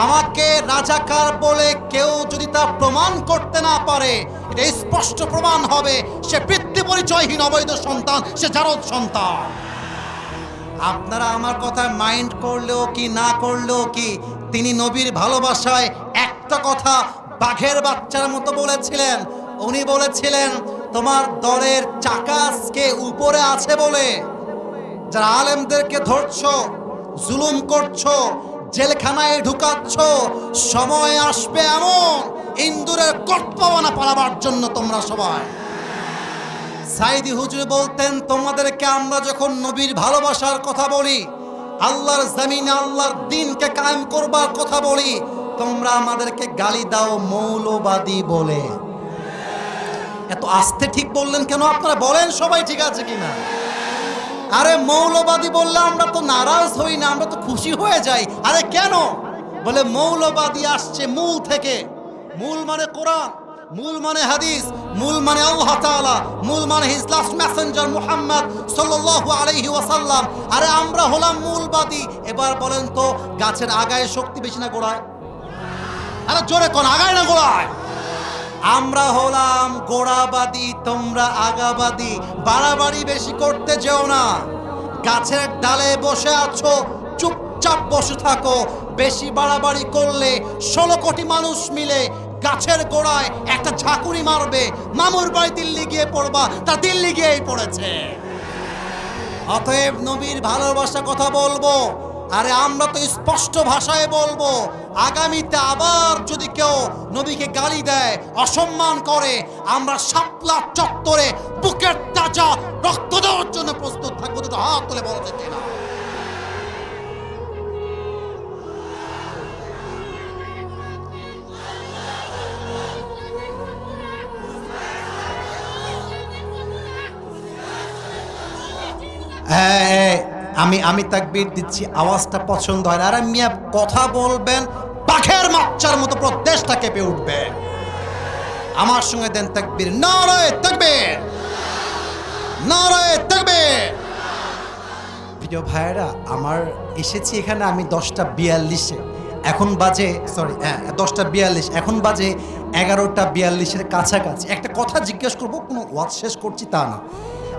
[SPEAKER 1] আমাকে রাজাকার বলে কেউ যদি তা প্রমাণ করতে না পারে, এটা স্পষ্ট প্রমাণ হবে সে বৃত্তি পরিচয়হীন অবৈধ সন্তান, সে জারদ সন্তান। আপনারা আমার কথা মাইন্ড করলেও কি না করলেও কি, তিনি নবীর ভালোবাসায় একটা কথা বাঘের বাচ্চার মতো বলেছিলেন। উনি বলেছিলেন, তোমার দলের চাকা আজকে উপরে আছে বলে যারা আলেমদেরকে ধরছো, জুলুম করছো, জেলখানায় ঢুকাচ্ছ, সময় আসবে এমন ইন্দুরের কটপাওয়ানা পালাবার জন্য তোমরা সবাই। সাঈদী হুজুর বলতেন, তোমাদেরকে আমরা যখন নবীর ভালোবাসার কথা বলি, আল্লাহর জমিনে আল্লাহর দ্বীনকে কায়েম করবার কথা বলি, তোমরা আমাদেরকে গালি দাও মৌলবাদী বলে। এত আস্তে ঠিক বললেন কেন আপনারা? বলেন সবাই ঠিক আছে কিনা? আরে মৌলবাদী বললে আমরা তো নারাজ হই না, আমরা তো খুশি হয়ে যাই। আরে কেন? বলে মৌলবাদী আসছে মূল থেকে। মূল মানে কোরআন, মূল মানে হাদিস, মূল মানে আল্লাহ তাআলা, মূল মানে হিজ লাস্ট মেসেঞ্জার মুহাম্মদ সাল্লাল্লাহু আলাইহি ওয়াসাল্লাম। আরে আমরা হলাম মূলবাদী। এবার বলেন তো, গাছের আগায় শক্তি বেশি না গোড়ায়? আরে জোরে কোন, আগায় না গোড়ায়? আমরা হলাম গোড়াবাদী, তোমরা আগাবাদী। বাড়াবাড়ি বেশি করতে যেও না। গাছের ডালে বসে আছো, চুপচাপ বসে থাকো। বেশি বাড়াবাড়ি করলে 16 কোটি মানুষ মিলে গাছের গোড়ায় একটা ঝাঁকুনি মারবে। মামুর বাড়ি দিল্লি গিয়ে পড়বা, তা দিল্লি গিয়েই পড়েছে। অতএব নবীর ভালোবাসা কথা বলবো, আরে আমরা তো স্পষ্ট ভাষায় বলবো, আগামীতে আবার যদি কেউ নবীকে গালি দেয়, অসম্মান করে, আমরা শাপলা চত্বরে বুকের তাজা রক্ত দেওয়ার জন্য প্রস্তুত থাকবো। দুটো হাত তুলে বলা যেতে না। আমি তাকবীর দিচ্ছি, আওয়াজটা পছন্দ হয় না। আর মিয়া কথা বলবেন পাখের বাচ্চার মতো, পুরো দেশটা কেঁপে উঠবে। আমার সঙ্গে দেন তাকবীর, নারায়ে তাকবীর, নারায়ে তাকবীর। প্রিয় ভাইয়েরা, আমার এসেছি এখানে আমি 10:42-এ, এখন বাজে 10:42, এখন বাজে 11:42-এর কাছাকাছি। একটা কথা জিজ্ঞেস করবো, কোনো ওয়াজ শেষ করছি তা না।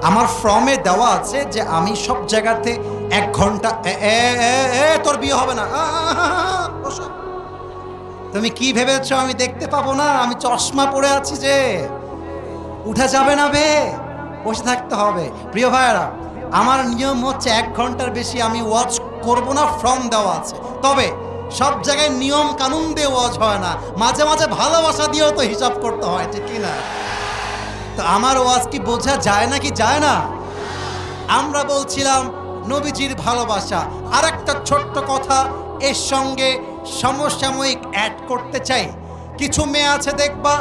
[SPEAKER 1] আমার ফর্মে দেওয়া আছে যে আমি সব জায়গাতে 1 ঘন্টা। তোর বিয়ে হবে না, তুমি কি ভেবেছো আমি দেখতে পাবো না? আমি চশমা পরে আছি যে, উঠা যাবে না বে, বসে থাকতে হবে। প্রিয় ভাইয়েরা, আমার নিয়ম হচ্ছে 1 ঘন্টার বেশি আমি ওয়াজ করব না, ফর্ম দেওয়া আছে। তবে সব জায়গায় নিয়ম কানুন দিয়ে ওয়াজ হয় না, মাঝে মাঝে ভালোবাসা দিয়েও তো হিসাব করতে হয়, ঠিক কি না? তো আমার ওয়াজ কি বোঝা যায় নাকি যায় না? আমরা বলছিলাম নবীজির ভালোবাসা। আর একটা ছোট্ট কথা এর সঙ্গে সমসাময়িক অ্যাড করতে চাই। কিছু মেয়ে আছে দেখবা,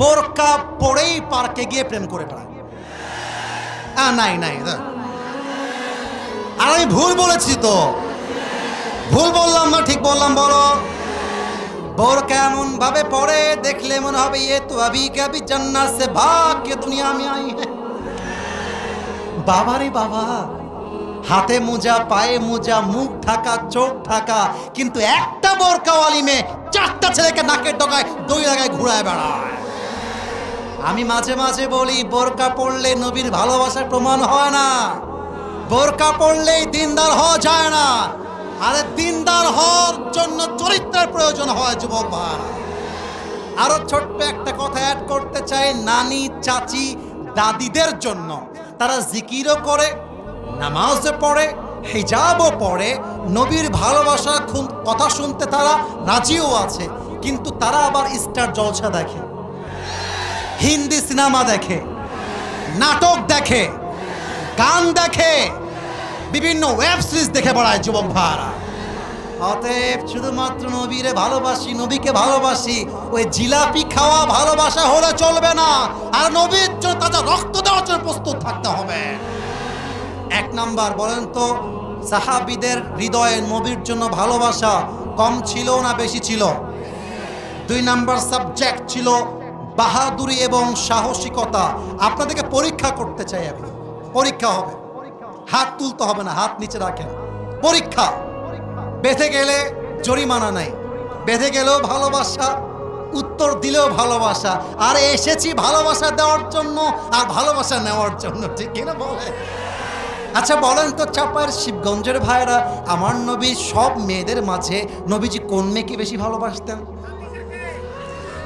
[SPEAKER 1] বোরকা পরেই পার্কে গিয়ে প্রেম করে বেড়ায়। নাই নাই, আর আমি ভুল বলেছি তো? ভুল বললাম না ঠিক বললাম? বলো। বোরকা এমন ভাবে পড়ে দেখলে মনে হবে ये तो अभी के अभी जन्नत से भाग के दुनिया में आई है। বাবা রে বাবা, হাতে মোজা, পায়ে মোজা, মুখ ঢাকা, চোখ ঢাকা, কিন্তু একটা বোরকাওয়ালি মেয়ে 4টা ছেলেকে নাকের ডগায় দই লাগায় ঘুরায় বেড়ায়। আমি মাঝে মাঝে বলি, বোরকা পড়লে নবীর ভালোবাসার প্রমাণ হয় না, বোরকা পড়লেই দিনদার হওয়া যায় না। আরে দিনদার হওয়ার জন্য চরিত্রের প্রয়োজন হয় যুবক ভাইরা। আরো ছোট্ট একটা কথা অ্যাড করতে চাই, নানি, চাচি, দাদিদের জন্য। তারা জিকিরও করে, নামাজও পড়ে, হিজাবও পড়ে, নবীর ভালোবাসার কথা শুনতে তারা রাজিও আছে, কিন্তু তারা আবার স্টার জলসা দেখে, হিন্দি সিনেমা দেখে, নাটক দেখে, গান দেখে, বিভিন্ন ওয়েব সিরিজ দেখে বেড়ায় যুবক ভাইরা। অতএব শুধুমাত্র নবীরে ভালোবাসি, নবীকে ভালোবাসি, ওই জিলাপি খাওয়া ভালোবাসা হলে চলবে না। আর নবীর জন্য তাজা রক্ত দেওয়ার জন্য প্রস্তুত থাকতে হবে। 1 নাম্বার, বলেন তো সাহাবীদের হৃদয়ে নবীর জন্য ভালোবাসা কম ছিল না বেশি ছিল? 2 নাম্বার সাবজেক্ট ছিল বাহাদুরি এবং সাহসিকতা। আপনাদেরকে পরীক্ষা করতে চাই আমি। পরীক্ষা হবে, হাত তুলতে হবে না, হাত নিচে রাখেন। পরীক্ষা। বেঁধে গেলে জরিমানা নাই, বেঁধে গেলেও ভালোবাসা, উত্তর দিলেও ভালোবাসা। আর এসেছি ভালোবাসা দেওয়ার জন্য আর ভালোবাসা নেওয়ার জন্য, ঠিক কিনা বলে? আচ্ছা বলেন তো চাপার শিবগঞ্জের ভাইরা, আমার নবী সব মেয়েদের মাঝে নবীজি কোন মেয়েকে বেশি ভালোবাসতেন?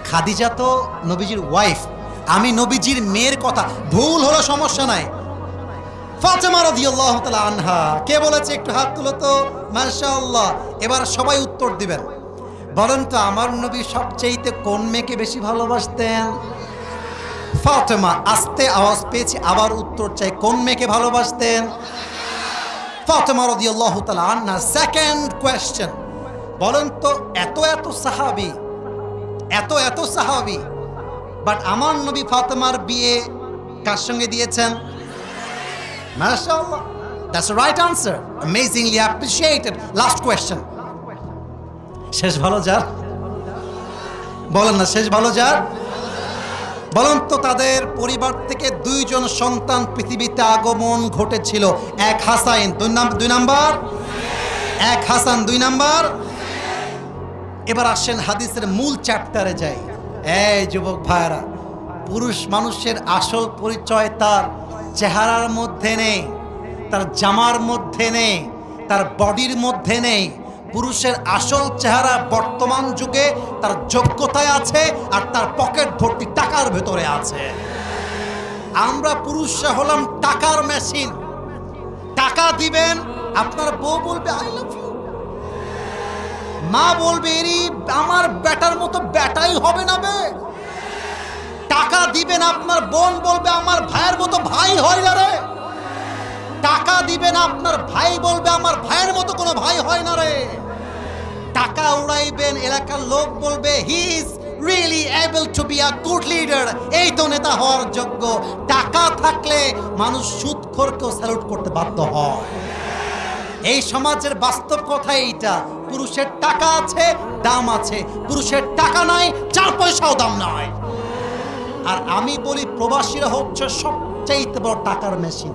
[SPEAKER 1] খাদিজা তো নবীজির ওয়াইফ। আমি নবীজির মেয়ের কথা, ভুল হলো সমস্যা নাই। ফাতেমা রাদিয়াল্লাহু তাআলা আনহা কে বলেছে? একটু হাত তুলো তো, মাশাআল্লাহ। এবার সবাই উত্তর দিবেন। বলেন তো আমার নবী সবচেয়ে কোন মেয়েকে বেশি ভালোবাসতেন? ফাতেমা। আস্তে আওয়াজ পেয়েছি, আবার উত্তর চাই, কোন মেয়েকে ভালোবাসতেন? ফাতেমা রাদিয়াল্লাহু তাআলা আনহা। সেকেন্ড কোয়েশ্চেন, বলেন তো এত সাহাবী, এত সাহাবী, বাট আমার নবী ফাতেমার বিয়ে কার সঙ্গে দিয়েছেন? MashaAllah. That's the right answer. Amazingly appreciated. Last question. শেষ ভালো যার? বলেন না শেষ ভালো যার? বলেন তো তাদের পরিবার থেকে 2 জন সন্তান পৃথিবীতে আগমন ঘটেছিল। 1 হাসান, 2 নাম্বার, 1 হাসান, 2 নাম্বার। এবার আসেন হাদিসের মূল চ্যাপ্টারে যাই। এই যুবক ভাইরা, পুরুষ মানুষের আসল পরিচয় তার চেহারার মধ্যে নেই, তার জামার মধ্যে নেই, তার বডির মধ্যে নেই। পুরুষের আসল চেহারা বর্তমান যুগে তার যোগ্যতায় আছে আর তার পকেট ভর্তি টাকার ভেতরে আছে। আমরা পুরুষরা হলাম টাকার মেশিন। টাকা দিবেন, আপনার বউ বলবে আই লাভ ইউ, মা বলবে এরি আমার বেটার মতো বেটাই হবে না বে। টাকা দিবেন, আপনার বোন বলবে আমার ভাইয়ের মতো ভাই হয় না রে। টাকা দিবেন, আপনার ভাই বলবে আমার ভাইয়ের মতো কোনো ভাই হয় না রে। টাকা উড়াইবেন, এলাকার লোক বলবে he is really able to be a good leader, এই তো নেতা হওয়ার যোগ্য। টাকা থাকলে মানুষ সুদখোরকেও স্যালুট করতে বাধ্য হয়। এই সমাজের বাস্তব কথা এইটা। পুরুষের টাকা আছে, দাম আছে, পুরুষের টাকা নাই, 4 পয়সাও দাম নাই। আর আমি বলি প্রবাসীরা হচ্ছে সবচাইতে বড় টাকার মেশিন।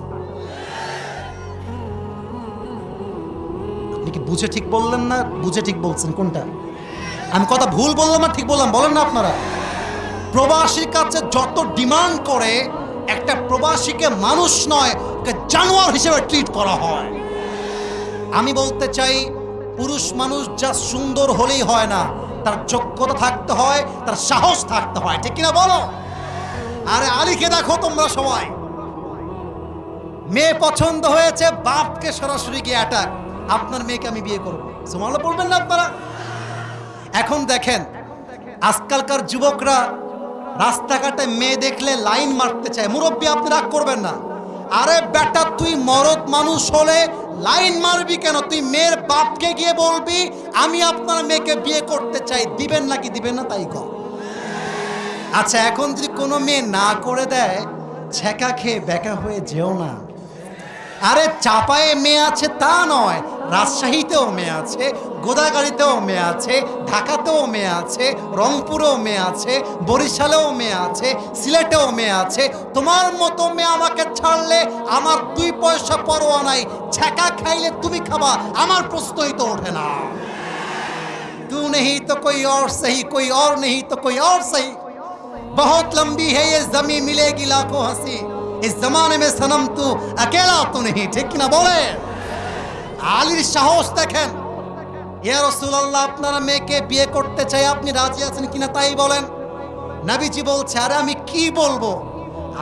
[SPEAKER 1] আপনি কি বুঝে ঠিক বললেন না বুঝে ঠিক বলছেন? কোনটা? আমি কথা ভুল বললাম না ঠিক বললাম? বলেন না আপনারা। প্রবাসীর কাছে যত ডিমান্ড করে, একটা প্রবাসীকে মানুষ নয়, ওকে জানোয়ার হিসেবে ট্রিট করা হয়। আমি বলতে চাই, পুরুষ মানুষ যা সুন্দর হলেই হয় না, তার যোগ্যতা থাকতে হয়, তার সাহস থাকতে হয়, ঠিক কিনা বলো? আরে আলীকে দেখো তোমরা সবাই, মেয়ে পছন্দ হয়েছে, বাপকে সরাসরি গিয়ে অ্যাটাক, আপনার মেয়েকে আমি বিয়ে করবো। সুবহানাল্লাহ বলবেন না আপনারা? এখন দেখেন আজকালকার যুবকরা রাস্তাঘাটে মেয়ে দেখলে লাইন মারতে চায়। মুরব্বী আপনি রাগ করবেন না। আরে বেটা, তুই মরদ মানুষ হলে লাইন মারবি কেন? তুই মেয়ের বাপকে গিয়ে বলবি আমি আপনার মেয়েকে বিয়ে করতে চাই। দিবেন নাকি দিবেন না তাই কর। আচ্ছা, এখন যদি কোনো মেয়ে না করে দেয়, ছেঁকা খেয়ে বেকা হয়ে যেও না। আরে চাপায়ে মেয়ে আছে তা নয়, রাজশাহীতেও মেয়ে আছে, গোদাগাড়িতেও মেয়ে আছে, ঢাকাতেও মেয়ে আছে, রংপুরেও মেয়ে আছে, বরিশালেও মেয়ে আছে, সিলেটেও মেয়ে আছে। তোমার মতো মেয়ে আমাকে ছাড়লে আমার 2 পয়সা পরোয়া নাই। ছ্যাঁকা খাইলে তুমি খাবা, আমার প্রশ্নই তো ওঠে না। तू नहीं तो कोई और सही, कोई और नहीं तो कोई और सही। बहुत लंबी है ये जमीन, मिलेगी लाखों हंसी। इस जमाने में सनम तू अकेला तो नहीं, ठीक ना बोले? আলীর সাহস দেখেন। ইয়া রাসূলুল্লাহ, আপনারা মেয়েকে বিয়ে করতে চাই, আপনি রাজি আছেন কিনা তাই বলেন। নবীজি বলছে, আরে আমি কি বলবো,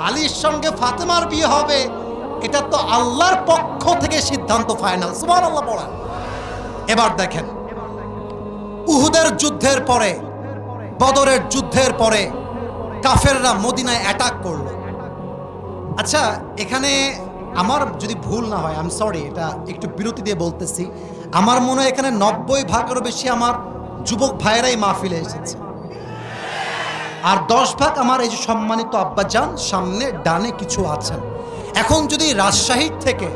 [SPEAKER 1] আলীর সঙ্গে ফাতেমার বিয়ে হবে, এটা তো আল্লাহর পক্ষ থেকে সিদ্ধান্ত, ফাইনাল। সুবহানাল্লাহ বলেন। এবার দেখেন, উহুদের যুদ্ধের পরে, বদরের যুদ্ধের পরে কাফেররা মদিনায় অ্যাটাক করলো। আচ্ছা, এখানে আমার যদি ভুল না হয়, আই এম সরি, এটা একটু বিরতি দিয়ে বলতেছি, আমার মনে হয় এখানে 90 ভাগেরও বেশি আমার যুবক ভাইয়েরাই মাহফিলে এসেছে, আর 10 ভাগ আমার এই যে সম্মানিত আব্বাজান সামনে ডানে কিছু আছেন। এখন যদি রাজশাহী থেকে,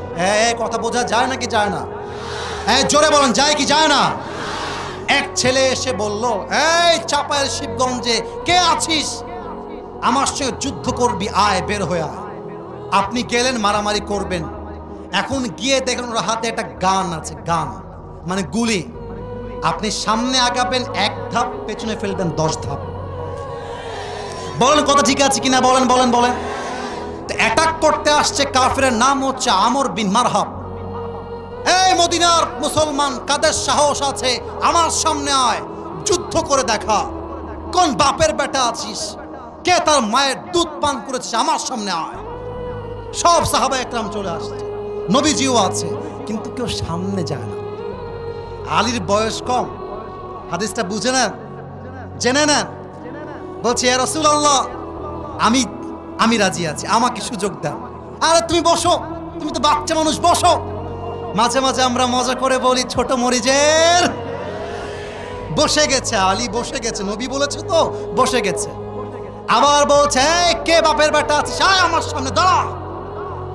[SPEAKER 1] কথা বোঝা যায় নাকি যায় না? জোরে বলেন, যায় কি যায় না? এক ছেলে এসে বলল, এই চাপায়ের শিবগঞ্জে কে আছিস, আমার সঙ্গে যুদ্ধ করবি, আয়, বের হয়ে আয়। আপনি গেলেন, মারামারি করবেন। এখন গিয়ে দেখেন ওর হাতে একটা গান আছে, গান মানে গুলি। আপনি সামনে আগাবেন 1 ধাপ, পেছনে ফেলবেন 10 ধাপ। বলেন কথা ঠিক আছে কিনা, বলেন বলেন বলেন। তো অ্যাটাক করতে আসছে কাফেরের নাম হচ্ছে আমর বিন মারহাব। এই মদিনার মুসলমান, কাদের সাহস আছে, আমার সামনে আয়, যুদ্ধ করে দেখা। কোন বাপের বেটা আছিস, কে তার মায়ের দুধ পান করেছে, আমার সামনে আয়। সব সাহাবা একরাম চলে আসছে, নবীজিও আছে, কিন্তু কেউ সামনে যায় না। আলীর বয়স কম, হাদিসটা বুঝে নেন, জেনে নেন। বলছে, ইয়া রাসূলুল্লাহ, আমি রাজি আছি, আমাকে সুযোগ দেন। আরে তুমি বসো, তুমি তো বাচ্চা মানুষ, বসো। মাঝে মাঝে আমরা মজা করে বলি, ছোট মরিচের বসে গেছে, আলী বসে গেছে, নবী বলেছে তো বসে গেছে। আবার বলছে, কে বাপের বেটা আছে, আয় আমার সামনে দাঁড়া।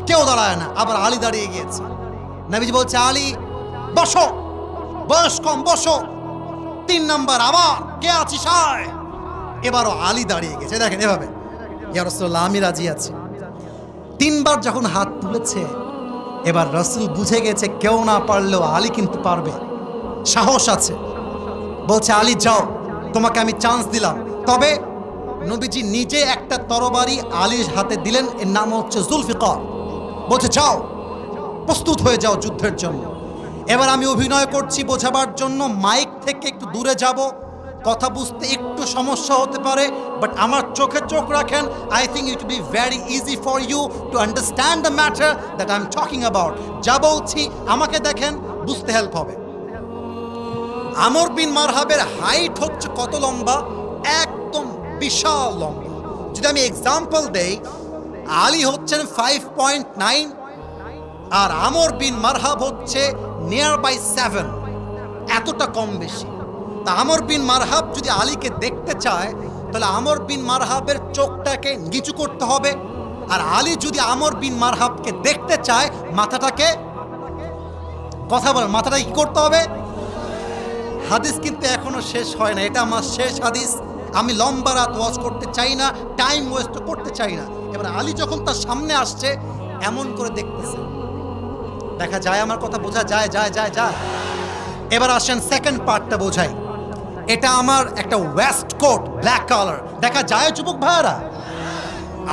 [SPEAKER 1] কেউ দাঁড়ায় না, আবার আলী দাঁড়িয়ে গিয়েছে। নবীজি বলছে, আলী বসো, বয়স কম, বসো। 3 নাম্বার, আবার কে আছিস, আয়। এবারও আলী দাঁড়িয়ে গেছে, দেখেন এভাবে, ইয়া রাসূলুল্লাহ, আমি রাজি আছি। 3 বার যখন হাত তুলেছে, এবার রাসূল বুঝে গেছে কেউ না পারলেও আলী কিন্তু পারবে, সাহস আছে। বলছে, আলী যাও, তোমাকে আমি চান্স দিলাম। তবে নবীজি নিজে একটা তরবারি আলীর হাতে দিলেন, এর নাম হচ্ছে জুলফিকার। বলছে, যাও, প্রস্তুত হয়ে যাও যুদ্ধের জন্য। এবার আমি অভিনয় করছি বোঝাবার জন্য, মাইক থেকে একটু দূরে যাব, কথা বুঝতে একটু সমস্যা হতে পারে, বাট আমার চোখে চোখ রাখেন। I think it will be very easy for you to understand the matter that I am talking about. যা বলছি আমাকে দেখেন, বুঝতে হেল্প হবে। আমর বিন মারহাবের হাইট হচ্ছে কত লম্বা, একদম বিশাল লম্বা। যদি আমি এক্সাম্পল দেই, আলী হচ্ছেন 5.9 আর আমর বিন মারহাব হচ্ছে নিয়ার বাই 7, এতটা কম বেশি। তা আমর বিন মারহাব যদি আলীকে দেখতে চায়, তাহলে আমর বিন মারহাবের চোখটাকে নিচু করতে হবে, আর আলী যদি আমর বিন মারহাবকে দেখতে চায়, মাথাটাকে, কথা বলেন, মাথাটা কি করতে হবে? হাদিস কিন্তু এখনো শেষ হয় না, এটা আমার শেষ হাদিস। আমি লম্বা রাত ওয়াজ করতে চাই না, টাইম ওয়েস্ট করতে চাই না। এবার আলী যখন তার সামনে আসছে, এমন করে দেখতেছে, দেখা যায়, আমার কথা বোঝা যায় যায় যায় যায়। এবার আসেন সেকেন্ড পার্টটা বোঝাই। এটা আমার একটা ওয়েস্ট কোট, ব্ল্যাক কালার, দেখা যায় যুবক ভাইয়ারা।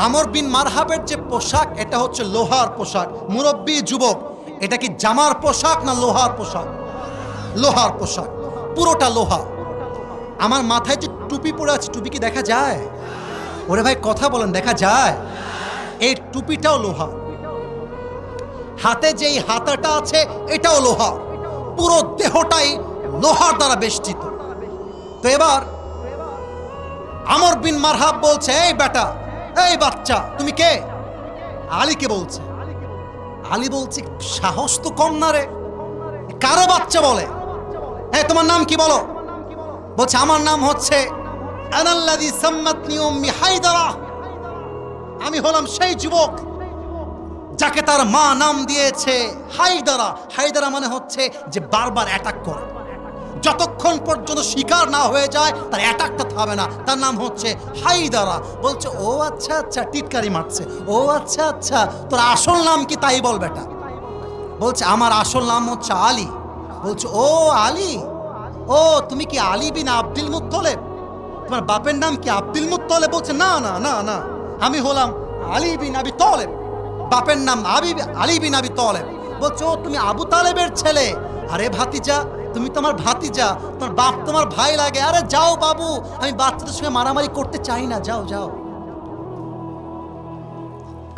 [SPEAKER 1] আমর বিন মারহাবের যে পোশাক, এটা হচ্ছে লোহার পোশাক। মুরব্বী যুবক, এটা কি জামার পোশাক না লোহার পোশাক? লোহার পোশাক, পুরোটা লোহা। আমার মাথায় যে টুপি পরে আছে, টুপি কি দেখা যায়? ওরে ভাই কথা বলেন, দেখা যায়? এই টুপিটাও লোহা। হাতে যেই হাতাটা আছে, এটাও লোহা। পুরো দেহটাই লোহার দ্বারা বেষ্টিত। তো এবার আমর বিন মারহাব বলছে, এই বেটা, এই বাচ্চা, তুমি কে? আলীকে বলছে। আলী বলছে, সাহস তো কম না রে, কারো বাচ্চা বলে? হ্যাঁ, তোমার নাম কি বলো? বলছে, আমার নাম হচ্ছে আনাল্লাযী সাম্মাতনি উম্মি হায়দারা, আমি হলাম সেই যুবক যাকে তার মা নাম দিয়েছে হায়দারা। হায়দারা মানে হচ্ছে যে বারবার অ্যাটাক করে, যতক্ষণ পর্যন্ত শিকার না হয়ে যায় তার অ্যাটাকটা থামে না, তার নাম হচ্ছে হায়দারা। বলছে ও আচ্ছা আচ্ছা, টিটকারি মারছে, ও আচ্ছা আচ্ছা, তোর আসল নাম কি তাই বল বেটা। বলছে আমার আসল নাম হচ্ছে আলী। বলছে ও আলী, ও তুমি কি আলী বিন আব্দুল মুত্তলিব, তোমার বাপের নাম কি আব্দুল মুত্তলিব? বলছে না না না না, আমি হলাম আলী বিন আবি তালেব, বাপের নাম আলী বিন আবি তালেব। বলছে ও তুমি আবু তালেবের ছেলে? আরে ভাতিজা, তুমি তো আমার ভাতিজা, তোমার বাপ তোমার ভাই লাগে। আরে যাও বাবু, আমি বাচ্চাদের সঙ্গে মারামারি করতে চাই না, যাও যাও।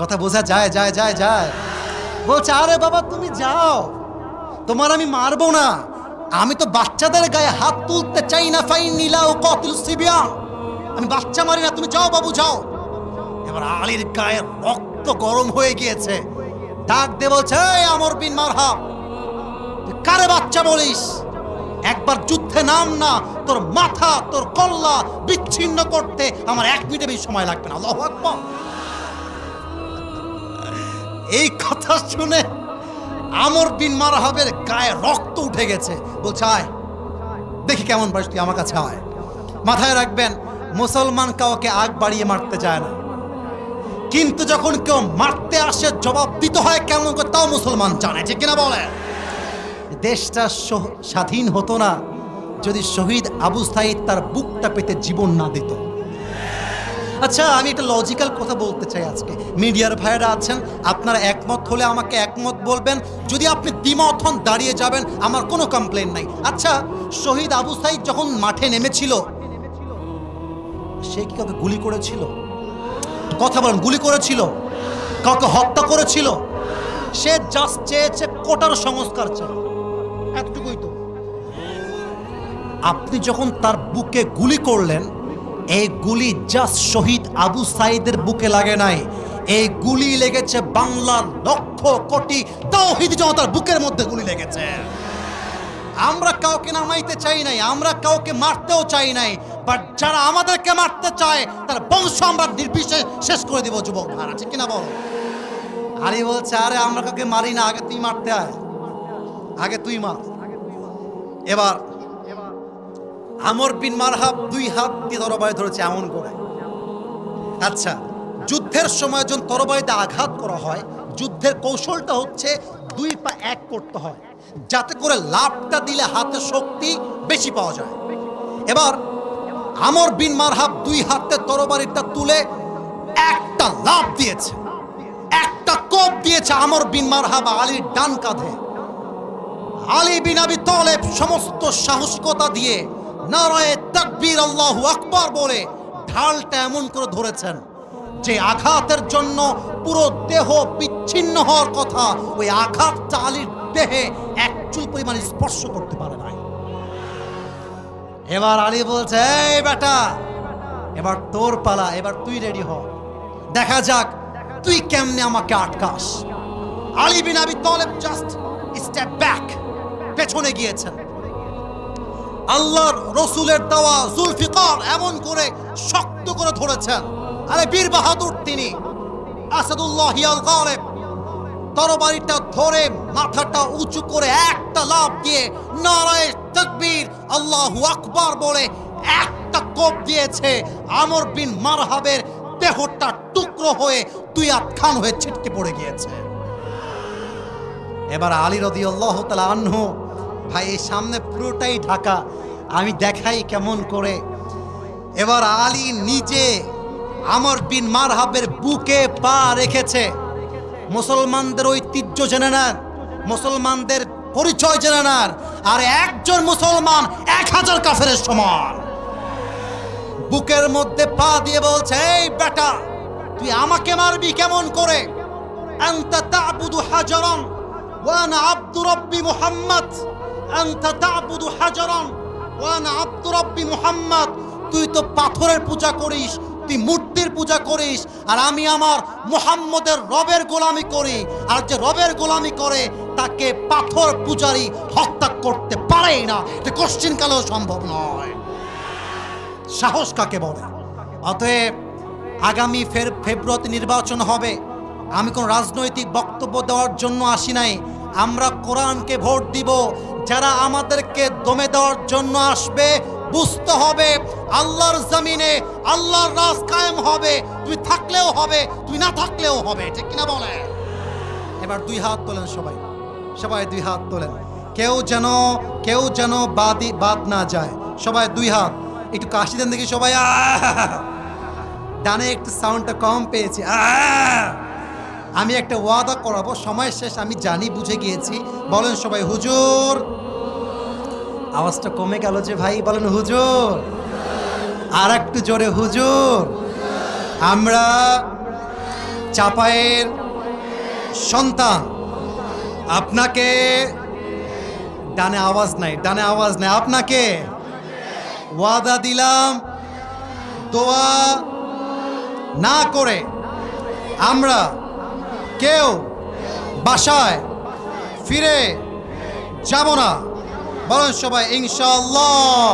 [SPEAKER 1] কথা বোঝা যায় যায় যায় যায়। বলছে আরে বাবা তুমি যাও, তোমার আমি মারবো না, আমি তো বাচ্চাদের গায়ে হাত তুলতে চাই না। ফাইন্নী লা উকাতিলু সিবিয়ান, আমি বাচ্চা মারি না, তুমি যাও বাবু যাও। এবার আলীর গায়ে রক্ত গরম হয়ে গিয়েছে, ডাক দিয়ে বলছে এই আমর বিন মারহাব, তুই কারে বাচ্চা বলিস? একবার যুদ্ধে নাম না, তোর মাথা তোর কল্লা বিচ্ছিন্ন করতে আমার 1 মিনিটের বেশি সময় লাগবে না। আল্লাহু আকবার। এই কথা শুনে আমর বিন মারহাবের গায়ে রক্ত উঠে গেছে। বলছে আয় দেখি কেমন পারিস তুই, আমার কাছে আয়। মাথায় রাখবেন, মুসলমান কাউকে আগ বাড়িয়ে মারতে চায় না, কিন্তু যখন কেউ মারতে আসে জবাব দিতে হয় কেমন করে তাও মুসলমান জানে, ঠিক কিনা বলে। দেশটা স্বাধীন হতো না যদি শহীদ আবু সাঈদ তার বুকটা পেতে জীবন না দিত। আচ্ছা আমি একটা লজিক্যাল কথা বলতে চাই আজকে, মিডিয়ার ভাইয়েরা আছেন, আপনারা একমত হলে আমাকে একমত বলবেন, যদি আপনি দ্বিমত হন দাঁড়িয়ে যাবেন, আমার কোনো কমপ্লেন নাই। আচ্ছা শহীদ আবু সাঈদ যখন মাঠে নেমেছিল সে কি কাউকে গুলি করেছিল? কথা বলেন, গুলি করেছিল? কাউকে হত্যা করেছিল? সে জাস্ট চেয়েছে কোটার সংস্কার চাই, এতটুকুই তো। আপনি যখন তার বুকে গুলি করলেন, এই গুলি জাস্ট শহীদ আবু সাঈদের বুকে লাগে নাই, এই গুলি লেগেছে বাংলার লক্ষ কোটি তাওহীদি জনতার বুকের মধ্যে গুলি লেগেছে। আমরা কাউকে নামাইতে চাই নাই, আমরা কাউকে মারতেও চাই নাই, বাট যারা আমাদেরকে মারতে চায় তার বংশ আমরা নির্বিশেষে শেষ করে দিব। যুবক ভাড়া, ঠিক কিনা বলো? আলী বলছে আরে আমরা কাউকে মারি না, আগে তুই মারতে আয়, আগে তুই মার। এবার আমর বিন মারহাব 2 হাত দিয়ে তরবারি ধরেছে এমন করে। আচ্ছা যুদ্ধের সময় যখন তরবারিতে আঘাত করা হয়, যুদ্ধের কৌশলটা হচ্ছে 2 পা এক করতে হয়, যাতে করে লাফটা দিলে হাতে শক্তি বেশি পাওয়া যায়। এবার আমর বিন মারহাব 2 হাতে তরবারিটা তুলে একটা লাফ দিয়েছে, একটা কোপ দিয়েছে আমর বিন মারহাব আলীর ডান কাঁধে। আলী বিন আবি তালেব সমস্ত সাহসিকতা দিয়ে নারায়ে তাকবীর আল্লাহু আকবার বলে ঢালটা এমন করে ধরেছেন যে আঘাতের জন্য পুরো দেহ বিচ্ছিন্ন হওয়ার কথা, ওই আঘাতটা আলীর দেহে 1 চুল পরিমাণ স্পর্শ করতে পারে নাই। এবার আলী বলছে এই বেটা এবার তোর পালা, এবার তুই রেডি হ, দেখা যাক তুই কেমনে আমাকে আটকাস। আলী বিন আবি তালেব জাস্ট স্টেপ ব্যাক, পেছনে গিয়েছেন। আল্লাহর রসুলের দেওয়া জুলফিকার এমন করে শক্ত করে ধরেছেন। আরে বীর বাহাদুর তিনি আসাদুল্লাহ আল গালিব, তরবারিটা ধরে মাথাটা উঁচু করে একটা লাফ দিয়ে নারায়ে তাকবীর আল্লাহু আকবার বলে একটা কোপ দিয়েছে। আমর বিন মারহাবের দেহটা টুকরো হয়ে 2 আধখান হয়ে ছিটকে পড়ে গিয়েছে। এবার আলী রাদিয়াল্লাহু তাআলা আনহু, ভাই এই সামনে পুরোটাই ঢাকা, আমি দেখাই কেমন করে। এবার আলী নিজে আমর বিন মারহাবের বুকে পা রেখেছে। মুসলমানদের ঐতিহ্য জেনে নেন, মুসলমানদের পরিচয় জেনে নেন, আর একজন মুসলমান 1000 কাফেরের সমান। বুকের মধ্যে পা দিয়ে বলছে এই বেটা তুই আমাকে মারবি কেমন করে? আনতা তা'বুদু হাজারান ওয়া আনা আব্দু রাব্বি মুহাম্মদ, আনতা তা'বুদু হাজারান ওয়া আনা আব্দু রাব্বি মুহাম্মদ, তুই তো পাথরের পূজা করিস, তুই মূর্তির পূজা করিস, আর আমি আমার মুহাম্মদের রবের গোলামি করি। আর যে রবের গোলামি করে তাকে পাথর পূজারী হত্যা করতে পারেই না, এটা কোশ্চিন কালেও সম্ভব নয়। সাহস কাকে বলে? অতএব আগামী ফেব্রুয়ারিতে নির্বাচন হবে, আমি কোনো রাজনৈতিক বক্তব্য দেওয়ার জন্য আসি নাই। আমরা কোরআনকে ভোট দিব। যারা আমাদেরকে দমে দেওয়ার জন্য আসবে, বুঝতে হবে আল্লাহর জমিনে আল্লাহর রাজ কায়েম হবে। তুমি থাকলেও হবে, তুমি না থাকলেও হবে, ঠিক কিনা বলে? এবার দুই হাত তোলেন সবাই, সবাই দুই হাত তোলেন। কেউ যেন বাদ না যায়। সবাই দুই হাত, একটু কাশি দেন দেখি সবাই। ডানে একটু সাউন্ডটা কম পেয়েছি। আমি একটা ওয়াদা করাবো, সময় শেষ, আমি জানি, বুঝে গিয়েছি। বলেন সবাই হুজুর। আওয়াজটা কমে গেল যে ভাই, বলেন হুজুর। আর একটু জোরে হুজুর। আমরা চাপায়ের সন্তান, আপনাকে, ডানে আওয়াজ নাই, ডানে আওয়াজ নাই, আপনাকে ওয়াদা দিলাম, দোয়া না করে আমরা কেউ বাসায় ফিরে যাব না। বলেন সবাই ইনশাআল্লাহ।